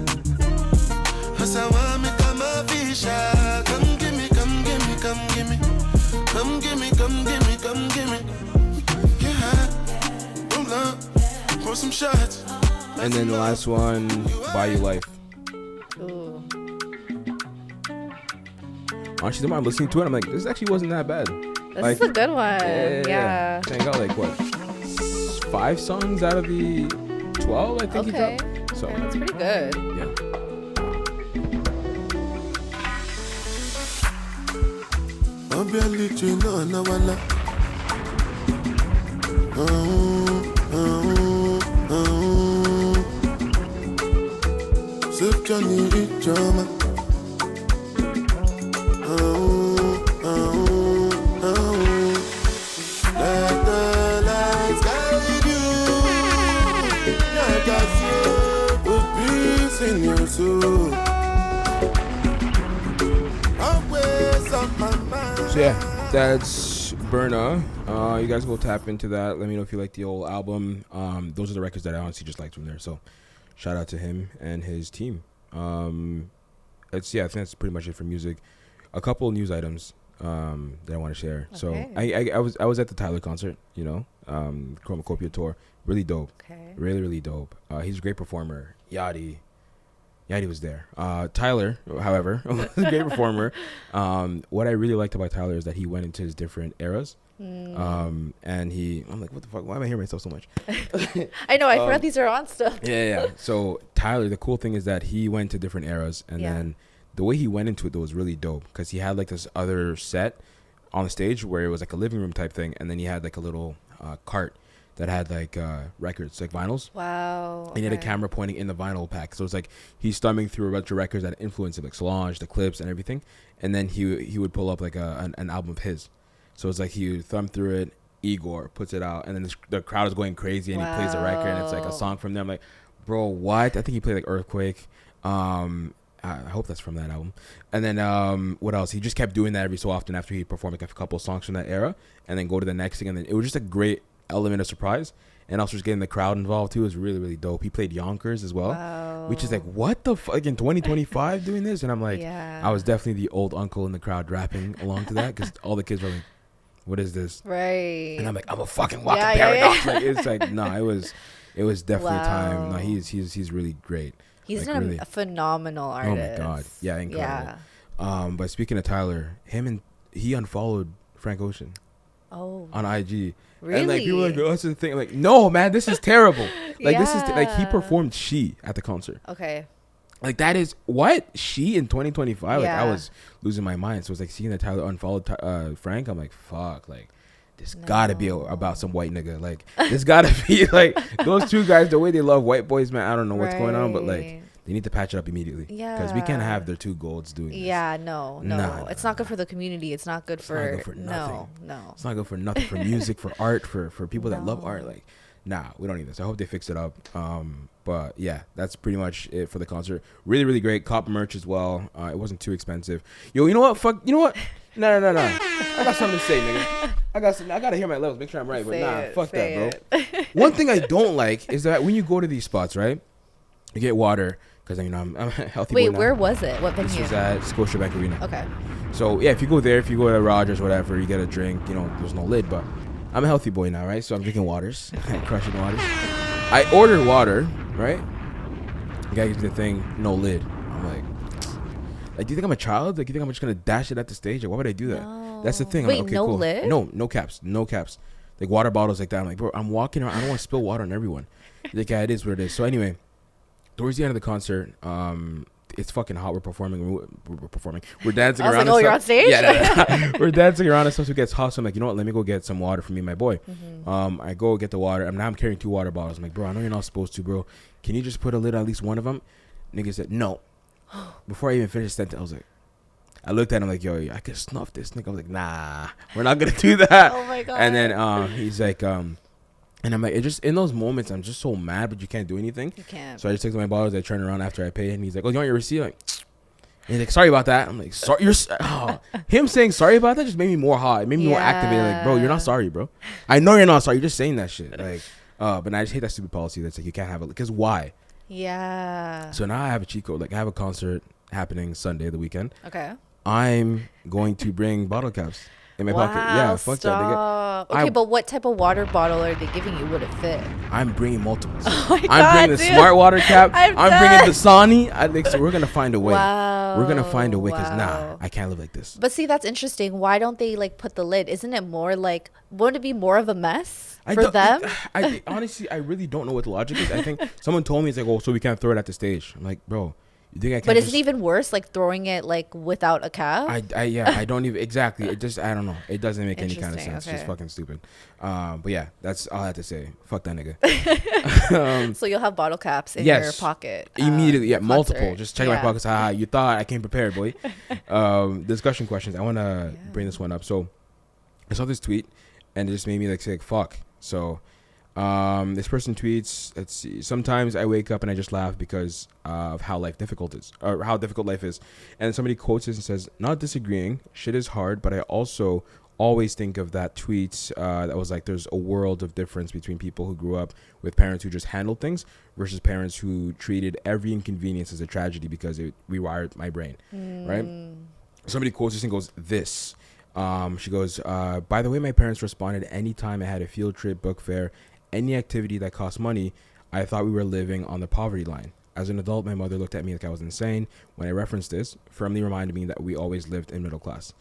Cause I want me come a fish. Come give me. Come give me. Come give me. Come give me. Come give me. Come give me. Yeah. Roll up. Pour some shots. And then the last one, "Buy You Life." Ooh. Honestly, the more I'm listening to it, I'm like, this actually wasn't that bad. This is a good one. Yeah. I got like what, 5 songs out of the 12, I think he Okay. dropped. So That's pretty good. yeah. Let the lights guide you. Let us put peace in your soul. Always on my mind. So yeah, that's Burna. You guys go tap into that. Let me know if you like the old album. Those are the records that I honestly just liked from there. So shout out to him and his team. I think that's pretty much it for music. A couple of news items that I want to share. Okay. So I was at the Tyler concert, Chromakopia Tour. Really dope. Okay. Really, really dope. He's a great performer. Yachty was there. Tyler, however, was a great performer. What I really liked about Tyler is that he went into his different eras. And I'm like, what the fuck? Why am I hearing myself so much? I know. I forgot these are on still. Yeah. So Tyler, the cool thing is that he went to different eras, and then the way he went into it though was really dope because he had like this other set on the stage where it was like a living room type thing, and then he had like a little cart that had like records, like vinyls. Wow. And he had a camera pointing in the vinyl pack, so it's like he's thumbing through a bunch of records that influenced him, like Solange, the Clips, and everything. And then he would pull up like an album of his. So it's like he would thumb through it. Igor puts it out, and then the crowd is going crazy, and he plays the record, and it's like a song from them. Like, bro, what? I think he played like Earthquake. I hope that's from that album. And then what else? He just kept doing that every so often after he performed like a couple of songs from that era, and then go to the next thing. And then it was just a great element of surprise, and also just getting the crowd involved too was really, really dope. He played Yonkers as well, which is like, what the fuck, in 2025 doing this? And I'm like, I was definitely the old uncle in the crowd rapping along to that because all the kids were like, what is this? Right. And I'm like, I'm a fucking walking paradox. Like, it's like, no, it was definitely time. No, he's really great. He's like, really a phenomenal artist. Oh my god, yeah, incredible. But speaking of Tyler, he unfollowed Frank Ocean. On IG. Really? And like people were like, oh, that's the thing. I'm like, no, man, this is terrible. Like this is like he performed She at the concert. Okay. Like that is what She in 2025. Like I was losing my mind. So it's like seeing that Tyler unfollowed Frank. I'm like, fuck. Like this gotta be about some white nigga. Like this gotta be like those two guys. The way they love white boys, man. I don't know what's going on, but like they need to patch it up immediately. Yeah. Because we can't have their two golds doing this. Yeah. No. It's not good for the community. It's not good for nothing. No. It's not good for nothing. For music, for art, for people that love art. Like, nah, we don't need this. I hope they fix it up. But yeah, that's pretty much it for the concert. Really, really great. Cop merch as well. It wasn't too expensive. Yo, you know what? Fuck. You know what? No. I got something to say, nigga. I gotta hear my levels. Make sure I'm right. But fuck that, bro. One thing I don't like is that when you go to these spots, right? You get water. Because I'm a healthy boy now. Wait, where was it? What venue? This was at Scotiabank Arena. Okay. So yeah, if you go to Rogers, whatever, you get a drink. There's no lid, but I'm a healthy boy now, right? So I'm drinking waters, crushing waters. I ordered water, right? The guy gives me the thing, no lid. I'm like, do you think I'm a child? Like, you think I'm just gonna dash it at the stage? Like, why would I do that? No. That's the thing. Wait, I'm like, okay, no cool. lid? No caps. Like water bottles like that. I'm like, bro, I'm walking around. I don't want to spill water on everyone. He's like, yeah, it is what it is. So anyway, towards the end of the concert, it's fucking hot. We're performing. We're dancing around. Like, you're on stage? Yeah. We're dancing around and stuff. So it gets hot. So I'm like, you know what? Let me go get some water for me and my boy. I go get the water. Now I'm carrying 2 water bottles. I'm like, bro, I know you're not supposed to, bro. Can you just put a lid on at least one of them? Nigga said, no. Before I even finished the sentence, I was like, I looked at him like, yo, I could snuff this nigga. I was like, nah, we're not going to do that. Oh, my God. And then he's like, and I'm like, it just, in those moments, I'm just so mad, but you can't do anything. You can't. So I just took my bottles. I turned around after I paid, and he's like, oh, you want your receipt? I'm like, and he's like, sorry about that. I'm like, sorry. Him saying sorry about that just made me more hot. It made me more activated. Like, bro, you're not sorry, bro. I know you're not sorry. You're just saying that shit. Like, but I just hate that stupid policy that's like, you can't have it. Because why? Yeah. So now I have a cheat code. Like, I have a concert happening Sunday, the weekend. Okay. I'm going to bring bottle caps in my pocket. Yeah, fuck that, nigga. Okay, but what type of water bottle are they giving you? Would it fit? I'm bringing multiples. Oh my I'm God, bringing the dude. smart water cap. I'm bringing the Sani. So we're gonna find a way. Wow. We're gonna find a way because I can't live like this. But see, that's interesting. Why don't they like put the lid? Isn't it more like? Wouldn't it be more of a mess for them? I honestly, I really don't know what the logic is. I think someone told me it's like, oh, so we can't throw it at the stage. I'm like, bro. You think I can? But isn't it even worse, like throwing it like without a cap? I don't even exactly. It just I don't know. It doesn't make any kind of sense. Okay. Just fucking stupid. But yeah, that's all I have to say. Fuck that nigga. So you'll have bottle caps in your pocket immediately. Yeah, for multiple. concert. Just check my pockets. You thought I came prepared, boy. Discussion questions. I want to bring this one up. So I saw this tweet, and it just made me like say fuck. So. This person tweets, let's see, sometimes I wake up and I just laugh because of how difficult life is. And somebody quotes this and says, not disagreeing, shit is hard, but I also always think of that tweet that was like, there's a world of difference between people who grew up with parents who just handled things versus parents who treated every inconvenience as a tragedy because it rewired my brain, right? Somebody quotes this and goes, this. She goes, by the way, my parents responded anytime I had a field trip, book fair, any activity that cost money, I thought we were living on the poverty line. As an adult, my mother looked at me like I was insane. When I referenced this, firmly reminded me that we always lived in middle class.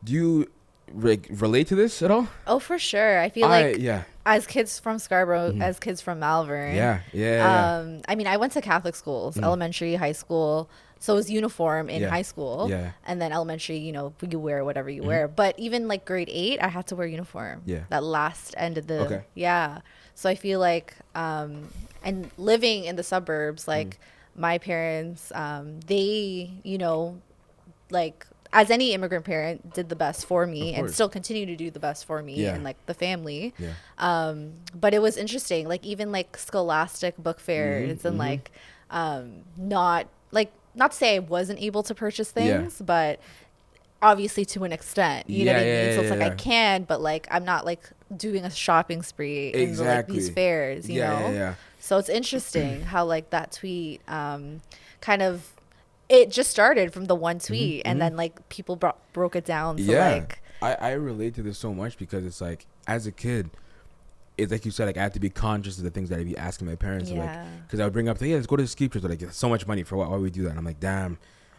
Do you relate to this at all? Oh, for sure. I feel like as kids from Scarborough, as kids from Malvern. Yeah. I mean, I went to Catholic schools, elementary, high school. So it was uniform in high school. Yeah. And then elementary, you wear whatever you wear. But even like grade 8, I had to wear uniform. Yeah. That last end of the. Okay. Yeah. So I feel like, and living in the suburbs, like my parents, they, like as any immigrant parent did the best for me and still continue to do the best for me and like the family. Yeah. But it was interesting, like even like scholastic book fairs and like, not to say I wasn't able to purchase things, but obviously to an extent, you know what I mean? So it's like I can, but like I'm not like doing a shopping spree in like these fairs, you know? Yeah. So it's interesting how like that tweet kind of, it just started from the one tweet and then like people broke it down. So like I relate to this so much because it's like as a kid, it's like you said, like I have to be conscious of the things that I'd be asking my parents, like because I would bring up, let's go to the ski trips, but like so much money for what? Why would we do that? And I'm like, damn,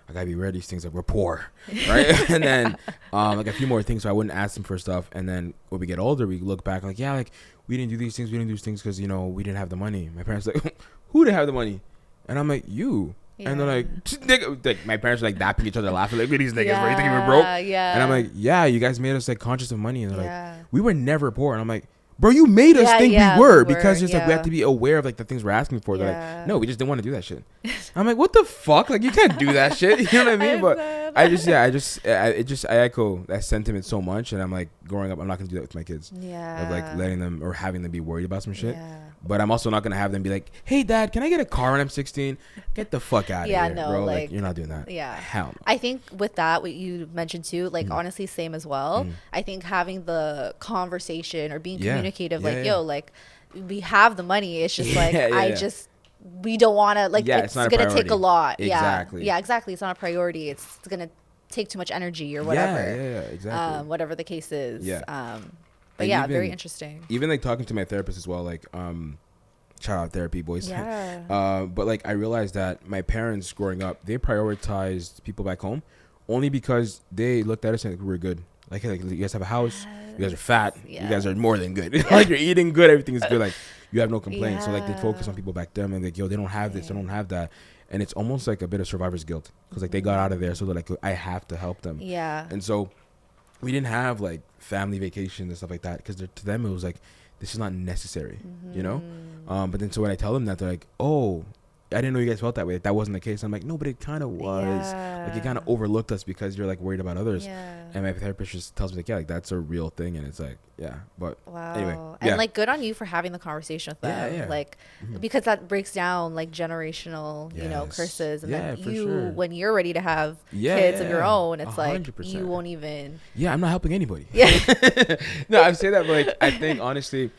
I gotta be aware of these things. Like we're poor, right? And then like a few more things, so I wouldn't ask them for stuff. And then when we get older, we look back like, like we didn't do these things, because we didn't have the money. My parents like, who didn't have the money? And I'm like, you. Yeah. And they're like my parents are like dapping each other, laughing like, look at these niggas, bro. You think we were broke? Yeah. And I'm like, you guys made us like conscious of money. And they're like, we were never poor. And I'm like, bro, you made us think we were because just like we have to be aware of like the things we're asking for. They're like, no, we just didn't want to do that shit. I'm like, what the fuck? Like you can't do that shit. You know what I mean? But I echo that sentiment so much. And I'm like, growing up, I'm not gonna do that with my kids. Yeah. Of like letting them or having them be worried about some shit. Yeah. But I'm also not gonna have them be like, hey dad, can I get a car when I'm 16? Get the fuck out of here, bro. Like you're not doing that. Yeah. Hell no. I think with that, what you mentioned too, like honestly, same as well. I think having the conversation or being communicative, yo, like we have the money. It's just like we don't want to like it's gonna take a lot. Exactly. Yeah, exactly. It's not a priority. It's gonna take too much energy or whatever. Yeah, exactly. Whatever the case is. Yeah. But yeah, very interesting. Even like talking to my therapist as well, like shout out therapy boys. Yeah. But like I realized that my parents growing up, they prioritized people back home only because they looked at us and we were good. Like you guys have a house, you guys are fat, you guys are more than good. Like you're eating good, everything is good. Like you have no complaints. So like they focus on people back then and like, yo, they don't have this, they don't have that. And it's almost like a bit of survivor's guilt because like they got out of there, so they're like, I have to help them. Yeah. And so we didn't have like family vacations and stuff like that because to them it was like, this is not necessary, you know? But then so when I tell them that, they're like, oh, I didn't know you guys felt that way. That wasn't the case. I'm like, no, but it kind of was. Like you kind of overlooked us because you're like worried about others. And my therapist just tells me like, yeah, like that's a real thing. And it's like, yeah, but anyway. And like good on you for having the conversation with them. Like, because that breaks down like generational, you know, curses. And then you, when you're ready to have kids of your own, it's 100%. Like, you won't even. Yeah, I'm not helping anybody. No, I say that, but like, I think honestly,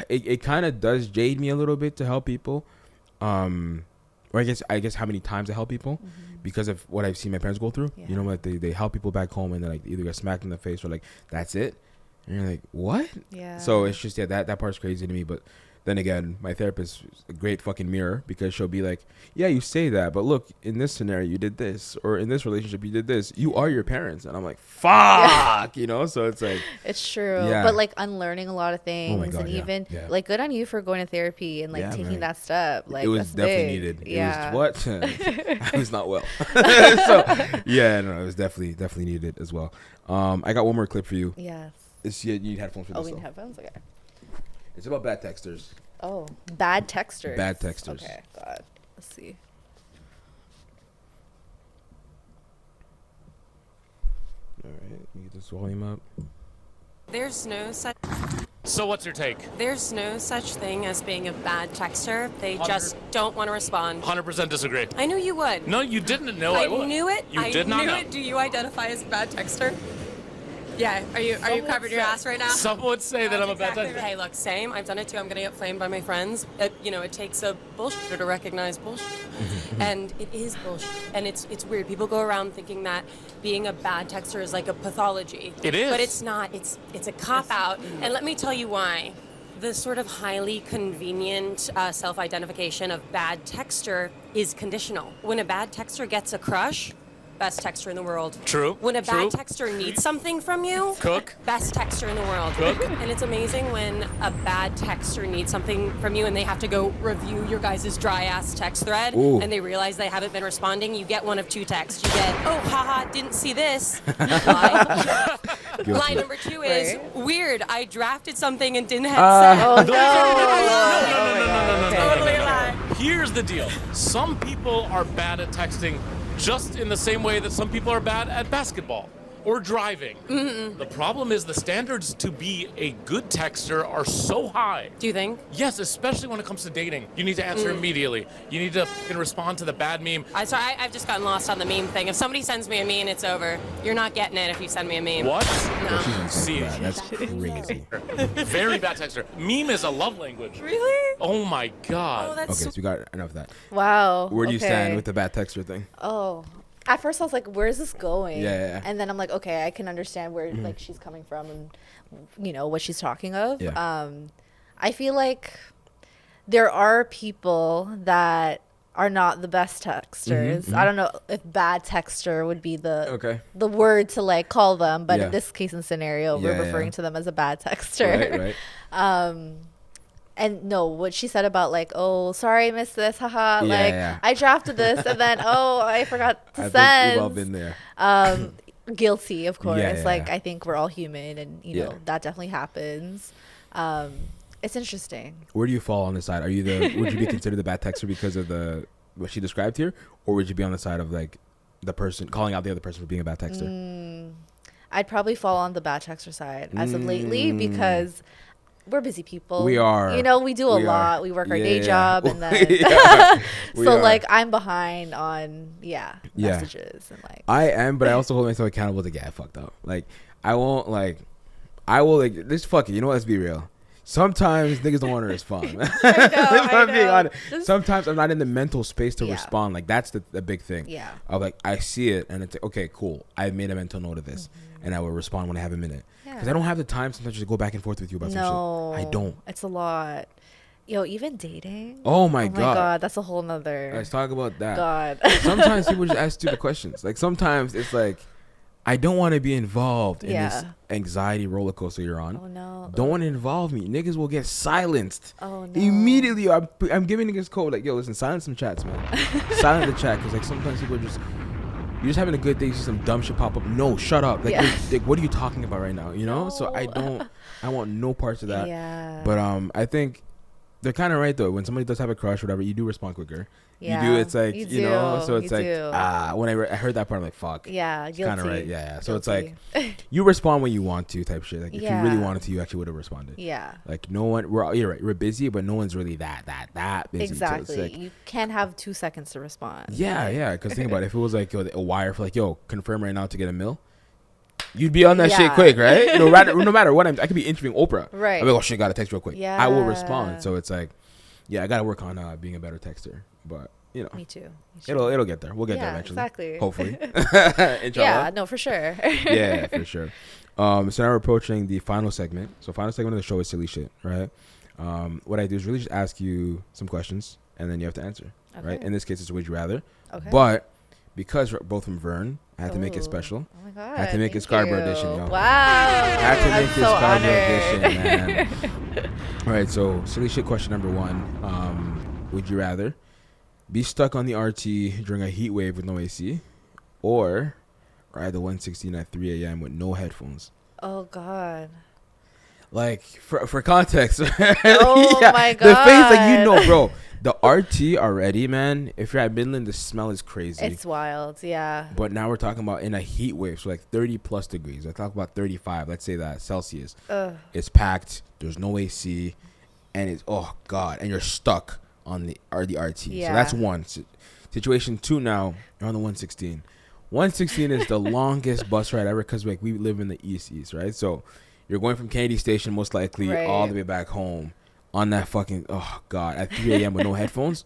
it kind of does jade me a little bit to help people. Or I guess how many times I help people because of what I've seen my parents go through. You know, like they help people back home and they like either get smacked in the face or like that's it. And you're like, what? Yeah. So it's just that part's crazy to me. But then again, my therapist is a great fucking mirror because she'll be like, yeah, you say that, but look, in this scenario you did this, or in this relationship you did this. You are your parents. And I'm like, fuck, you know. So it's like, it's true. But like unlearning a lot of things, and even like good on you for going to therapy and like taking that step. Like it was definitely needed. Yeah. It was what I was not well. So yeah, no, it was definitely needed as well. I got one more clip for you. Yes. You need headphones for this. Oh, we need headphones. Okay. It's about bad texters. Oh, bad texters. Bad texters. Okay, God. Let's see. All right, let me get this volume up. There's no such. So what's your take? There's no such thing as being a bad texter. They just don't want to respond. 100% disagree. I knew you would. No, you didn't know I knew it. You did not know. Do you identify as a bad texter? Yeah. Are you covering your ass right now? Some would say that I'm a bad texter. Hey, look, same. I've done it too. I'm gonna get flamed by my friends. It takes a bullshitter to recognize bullshit, and it is bullshit. And it's weird. People go around thinking that being a bad texter is like a pathology. It is, but it's not. It's a cop out. And let me tell you why. The sort of highly convenient self-identification of bad texter is conditional. When a bad texter gets a crush, best texter in the world. True. When a bad texter needs something from you, cook. Best texter in the world. Cook. And it's amazing when a bad texter needs something from you and they have to go review your guys' dry ass text thread. Ooh. And they realize they haven't been responding. You get one of two texts. You get, oh, haha, didn't see this. Lie. Line number two is, weird, I drafted something and didn't hit send. Oh, No. Totally a lie. Here's the deal. Some people are bad at texting just in the same way that some people are bad at basketball or driving. The problem is the standards to be a good texter are so high. Do you think? Yes, especially when it comes to dating. You need to answer immediately. You need to fucking respond to the bad meme. I've just gotten lost on the meme thing. If somebody sends me a meme, it's over. You're not getting it if you send me a meme. What? No. See, That's crazy. very bad texter. Meme is a love language. Really? Oh my God. Oh, that's Okay, so we got enough of that. Wow. Where do you stand with the bad texter thing? Oh. At first I was like, where's this going? Yeah. And then I'm like, okay, I can understand where like she's coming from and what she's talking of. Yeah. I feel like there are people that are not the best texters. I don't know if bad texter would be the word to like call them, but in this case and scenario, we're referring to them as a bad texter. Right. And no, what she said about like, oh, sorry, I missed this, haha. I drafted this and then, oh, I forgot to send. I think we've all been there. Guilty, of course. Yeah. I think we're all human and, you know, that definitely happens. It's interesting. Where do you fall on the side? Would you be considered the bad texter because of what she described here? Or would you be on the side of like the person, calling out the other person for being a bad texter? I'd probably fall on the bad texter side as of lately because we're busy people. We are. You know, we do a lot. We work our day job and then so like I'm behind on messages and like I am, but I also hold myself accountable to get fucked up. Like I will like just fuck it. You know what? Let's be real. sometimes niggas don't want to respond. I know, If I'm being know. honest. Sometimes I'm not in the mental space to respond. Like that's the big thing. Yeah. I'm like, I see it and it's like, okay, cool. I made a mental note of this, and I will respond when I have a minute. Because I don't have the time sometimes to go back and forth with you about some shit. I don't. It's a lot. Yo, even dating. Oh my god, that's a whole nother. Let's talk about that. God. Sometimes people just ask stupid questions. Like sometimes it's like, I don't want to be involved in this anxiety roller coaster you're on. Oh no. Don't want to involve me. Niggas will get silenced. Oh no. Immediately. I'm giving niggas code like, yo, listen, silence some chats, man. Silence the chat, because like sometimes people are just, you're just having a good day, you see some dumb shit pop up. No, shut up. Like, like what are you talking about right now? You know? So I want no parts of that. Yeah. But I think they're kind of right though. When somebody does have a crush or whatever, you do respond quicker. Yeah, you do. It's like, you know, so it's like, do. when I heard that part, I'm like, fuck. Yeah, it's guilty. kind of right. Yeah. So Guilty. it's like, you respond when you want to type shit. Like if you really wanted to, you actually would have responded. Yeah. Like no one, you're right. We're busy, but no one's really that busy. Exactly. So it's like, you can't have 2 seconds to respond. Yeah, yeah. Because think about it. If it was like a wire for like, yo, confirm right now to get a mill, you'd be on that shit quick, right? No matter what, I could be interviewing Oprah. Right. I'm like, oh shit, gotta text real quick. Yeah. I will respond. So it's like, yeah, I gotta work on being a better texter. But you know, Me too. it'll get there. We'll get there eventually. Exactly. Hopefully. Yeah. No, for sure. Yeah, for sure. So now we're approaching the final segment. So final segment of the show is silly shit, right? What I do is really just ask you some questions and then you have to answer, right? In this case, it's would you rather. Okay. But because we're both from Vern, I had to make it special. Oh my god. I had to make it Scarborough edition, yo. Wow. I had to make it so Scarborough honored. edition, man. All right, so silly shit question number 1. Would you rather be stuck on the RT during a heat wave with no AC, or ride the 116 at 3 a.m. with no headphones? Oh god. Like for context, Oh my god. the face, like, you know, bro. The RT already, man. If you're at Midland, the smell is crazy. It's wild, yeah. But now we're talking about in a heat wave, so like 30 plus degrees. I talk about 35. Let's say that Celsius. It's packed. There's no AC, and it's oh god, and you're stuck on the RT. Yeah. So that's one situation. 2 now, you're on the 116. 116 is the longest bus ride ever because like we live in the East, right? So you're going from Kennedy Station most likely all the way back home on that fucking oh god at 3 a.m. with no headphones.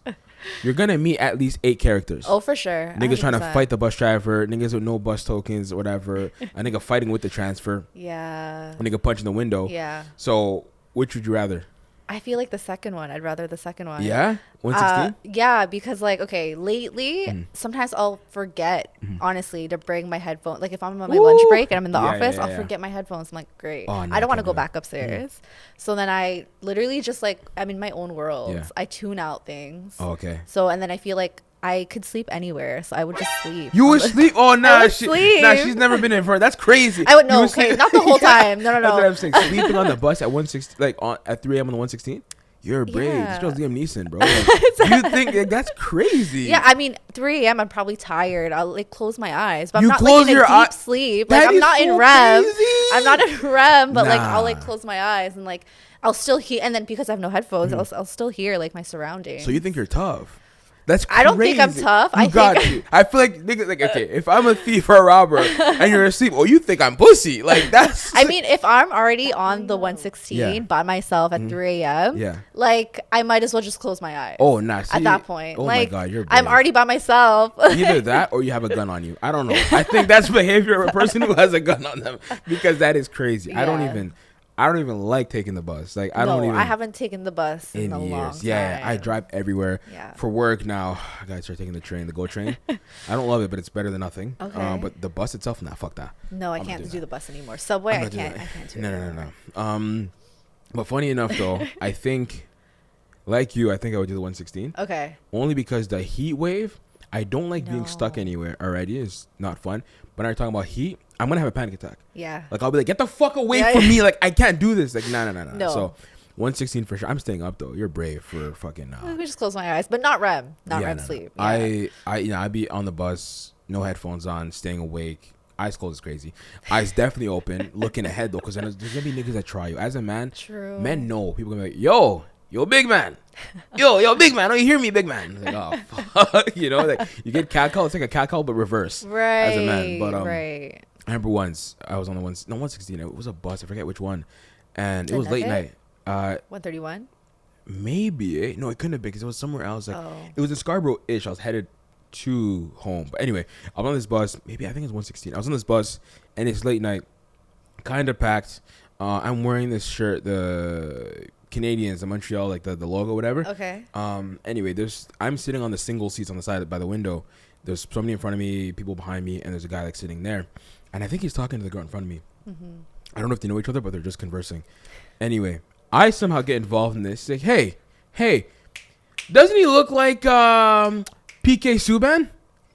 You're gonna meet at least 8 characters. Oh, for sure. Niggas 100%. trying to fight the bus driver. Niggas with no bus tokens or whatever. A nigga fighting with the transfer. Yeah. A nigga punching the window. Yeah. So which would you rather? I feel like the second one. I'd rather the second one. Yeah? 116? Yeah, because like, okay, lately, sometimes I'll forget, honestly, to bring my headphones. Like if I'm on my lunch break and I'm in the office, I'll forget my headphones. I'm like, great. Oh, no, I don't want to can't go do back upstairs. So then I literally just like, I'm in my own world. Yeah. I tune out things. Oh, okay. So, and then I feel like I could sleep anywhere. So I would just sleep. You would sleep? Oh, nah. sleep. Nah, she's never been in front. That's crazy. I would know. You Okay, sleep- not the whole time. No. That's what I'm saying. Sleeping on the bus at 116, like at 3 a.m. on the 116? You're brave. Yeah. This girl's Liam Neeson, bro. Like, you think like, that's crazy? Yeah, I mean, 3 a.m. I'm probably tired. I'll like close my eyes, but You I'm not close like in your a deep sleep. Like That I'm is not in so REM. crazy. I'm not in REM, but like I'll like Nah. close my eyes and like I'll still hear. And then because I have no headphones, I'll still hear like my surroundings. So you think you're tough? That's crazy. I don't think I'm tough. You got you. I feel like niggas like okay, if I'm a thief or a robber and you're asleep, oh, you think I'm pussy? Like that's. I mean, if I'm already on the 116 Yeah. by myself at 3 a.m., Yeah. like I might as well just close my eyes. Oh, nah. See, at that point, oh like my god, you're. I'm brave. already by myself. Either that or you have a gun on you. I don't know. I think that's behavior of a person who has a gun on them because that is crazy. I don't even like taking the bus. Like I don't even. I haven't taken the bus in a years. long time. Yeah, I drive everywhere. Yeah. For work now, I gotta start taking the train, the GO train. I don't love it, but it's better than nothing. Okay. But the bus itself, nah, fuck that. No, I I'm can't gonna do the bus anymore. Subway, I'm I gonna do can't. that. I can't do it. No. But funny enough though, I think, like you, I think I would do the 116. Okay. Only because the heat wave, I don't like being stuck anywhere already. It's not fun. But when I talk about heat, I'm gonna have a panic attack. Yeah. Like I'll be like, get the fuck away from me! Like I can't do this. Like no. No. So 116 for sure. I'm staying up though. You're brave for fucking. Let me just close my eyes, but not REM. Not REM sleep. Yeah. I'd be on the bus, no headphones on, staying awake. Eyes closed is crazy. Eyes definitely open, looking ahead though, because there's gonna be niggas that try you. As a man, True. men know people gonna be like, yo, big man, yo, big man. Don't you hear me, big man? Like, oh, fuck. You know, like you get cat call. It's like a cat call but reverse. Right. As a man, but right. I remember once I was on the 116. It was a bus. I forget which one, and it was late Nugget? night. 131. Maybe. No, it couldn't have been because it was somewhere else. Like it was in Scarborough-ish. I was headed to home, but anyway, I'm on this bus. Maybe I think it's 116. I was on this bus, and it's late night, kind of packed. I'm wearing this shirt, the Canadians, the Montreal, like the logo, whatever. Okay. Anyway, I'm sitting on the single seats on the side by the window. There's somebody in front of me, people behind me, and there's a guy like sitting there, and I think he's talking to the girl in front of me. I don't know if they know each other, but they're just conversing. Anyway, I somehow get involved in this. Like, hey, doesn't he look like PK Subban?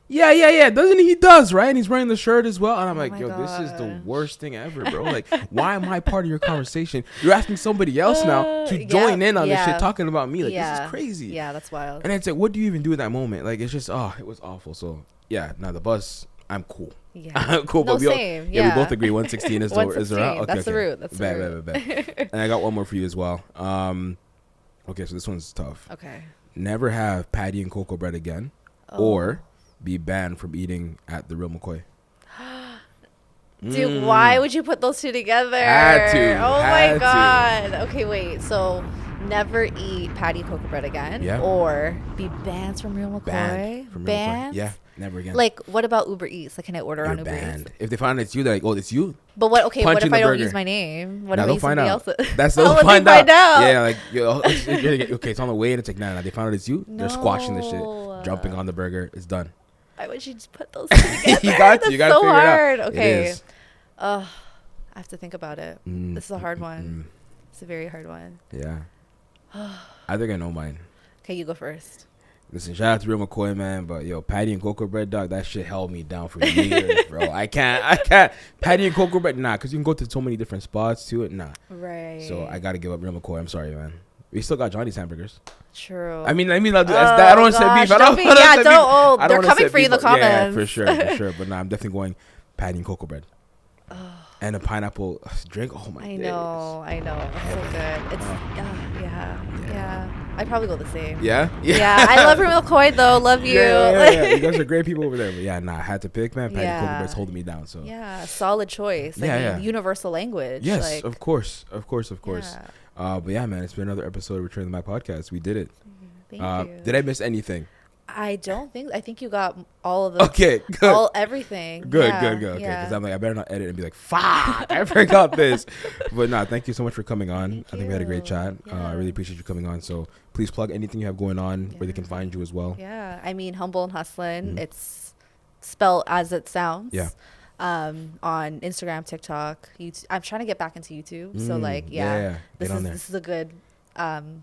Yeah. Doesn't he? He does, right? And he's wearing the shirt as well. And I'm like, yo, this is the worst thing ever, bro. Like, why am I part of your conversation? You're asking somebody else now to join in on this shit, talking about me. Like, this is crazy. Yeah, that's wild. And it's like, what do you even do at that moment? Like, it's just, it was awful. So, yeah, now the bus, I'm cool. Yeah. I'm cool. No, but same. we both agree 116 is the route. Okay, that's the route. That's the route. Bad. And I got one more for you as well. Okay, so this one's tough. Okay. Never have patty and cocoa bread again, or be banned from eating at the Real McCoy. Dude, why would you put those two together? Had to. Oh my God. Okay, wait. So never eat patty and cocoa bread again, or be banned from Real McCoy. Banned from Real McCoy. Yeah, never again. Like, what about Uber Eats? Like, can I order on Uber banned. Eats? If they find it's you, they're like, oh, it's you. But what? Okay, Punch what if in I the don't burger. use my name? What Now if I they'll use find somebody out. else's? That's How they'll would find they find out. Yeah, like okay, it's on the way, and it's like, nah, they found out it's you. They're squashing the shit, jumping on the burger. It's done. Why would you just put those two together? You got to so figure hard. it out. Okay. I have to think about it. This is a hard one. It's a very hard one. Yeah. I think I know mine. Okay, you go first. Listen, shout out to Real McCoy, man. But yo, patty and cocoa bread, dog, that shit held me down for years, bro. I can't. Patty and cocoa bread, nah, because you can go to so many different spots to it, nah. Right. So I gotta give up Real McCoy. I'm sorry, man. We still got Johnny's hamburgers. True. I mean, I don't want to say beef. They're coming for you in the comments. Yeah, for sure. But nah, I'm definitely going patty and cocoa bread. And a pineapple drink. Oh my god. I know. It's so good. It's yeah. I'd probably go the same. Yeah. I love Real McCoy though. Love you. Yeah. You guys are great people over there. But yeah, nah, I had to pick, man. Patty and cocoa bread's holding me down. So yeah, solid choice. I mean, universal language. Yes, like, of course. Yeah. But yeah, man, it's been another episode of Return to My Podcast. We did it. Thank you. Did I miss anything? I think you got all of the good. Everything. Good. Okay, because I'm like, I better not edit and be like, fuck, I forgot this. But nah, thank you so much for coming on. I think we had a great chat. I really appreciate you coming on. So please plug anything you have going on where they can find you as well. Yeah, I mean, Humble and Hustlin. It's spelled as it sounds. Yeah. On Instagram, TikTok, YouTube. I'm trying to get back into YouTube. So like, this is a good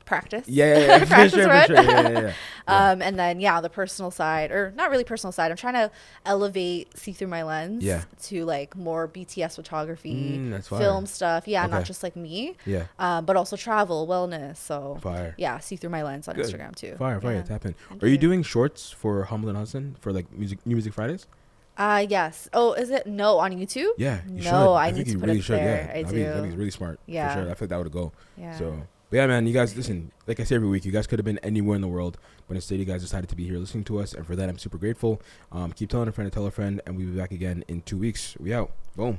practice. Yeah. Practice for sure. Yeah. And then the personal side, or not really personal side. I'm trying to elevate See Through My Lens to like more BTS photography, film stuff. Yeah, not just like me. Yeah. But also travel, wellness. So fire. Yeah, See Through My Lens on Instagram too. Fire. Tap in. Are you doing shorts for Humble and Hustlin for like New Music Fridays? Yes. Oh, is it? No, on YouTube? Yeah. You should. I need to put it there. Yeah. That'd be really smart. Yeah. For sure. I feel like that would go. Yeah. So. But yeah, man, you guys, listen, like I say every week, you guys could have been anywhere in the world, but instead you guys decided to be here listening to us, and for that, I'm super grateful. Keep telling a friend to tell a friend, and we'll be back again in 2 weeks. We out. Boom.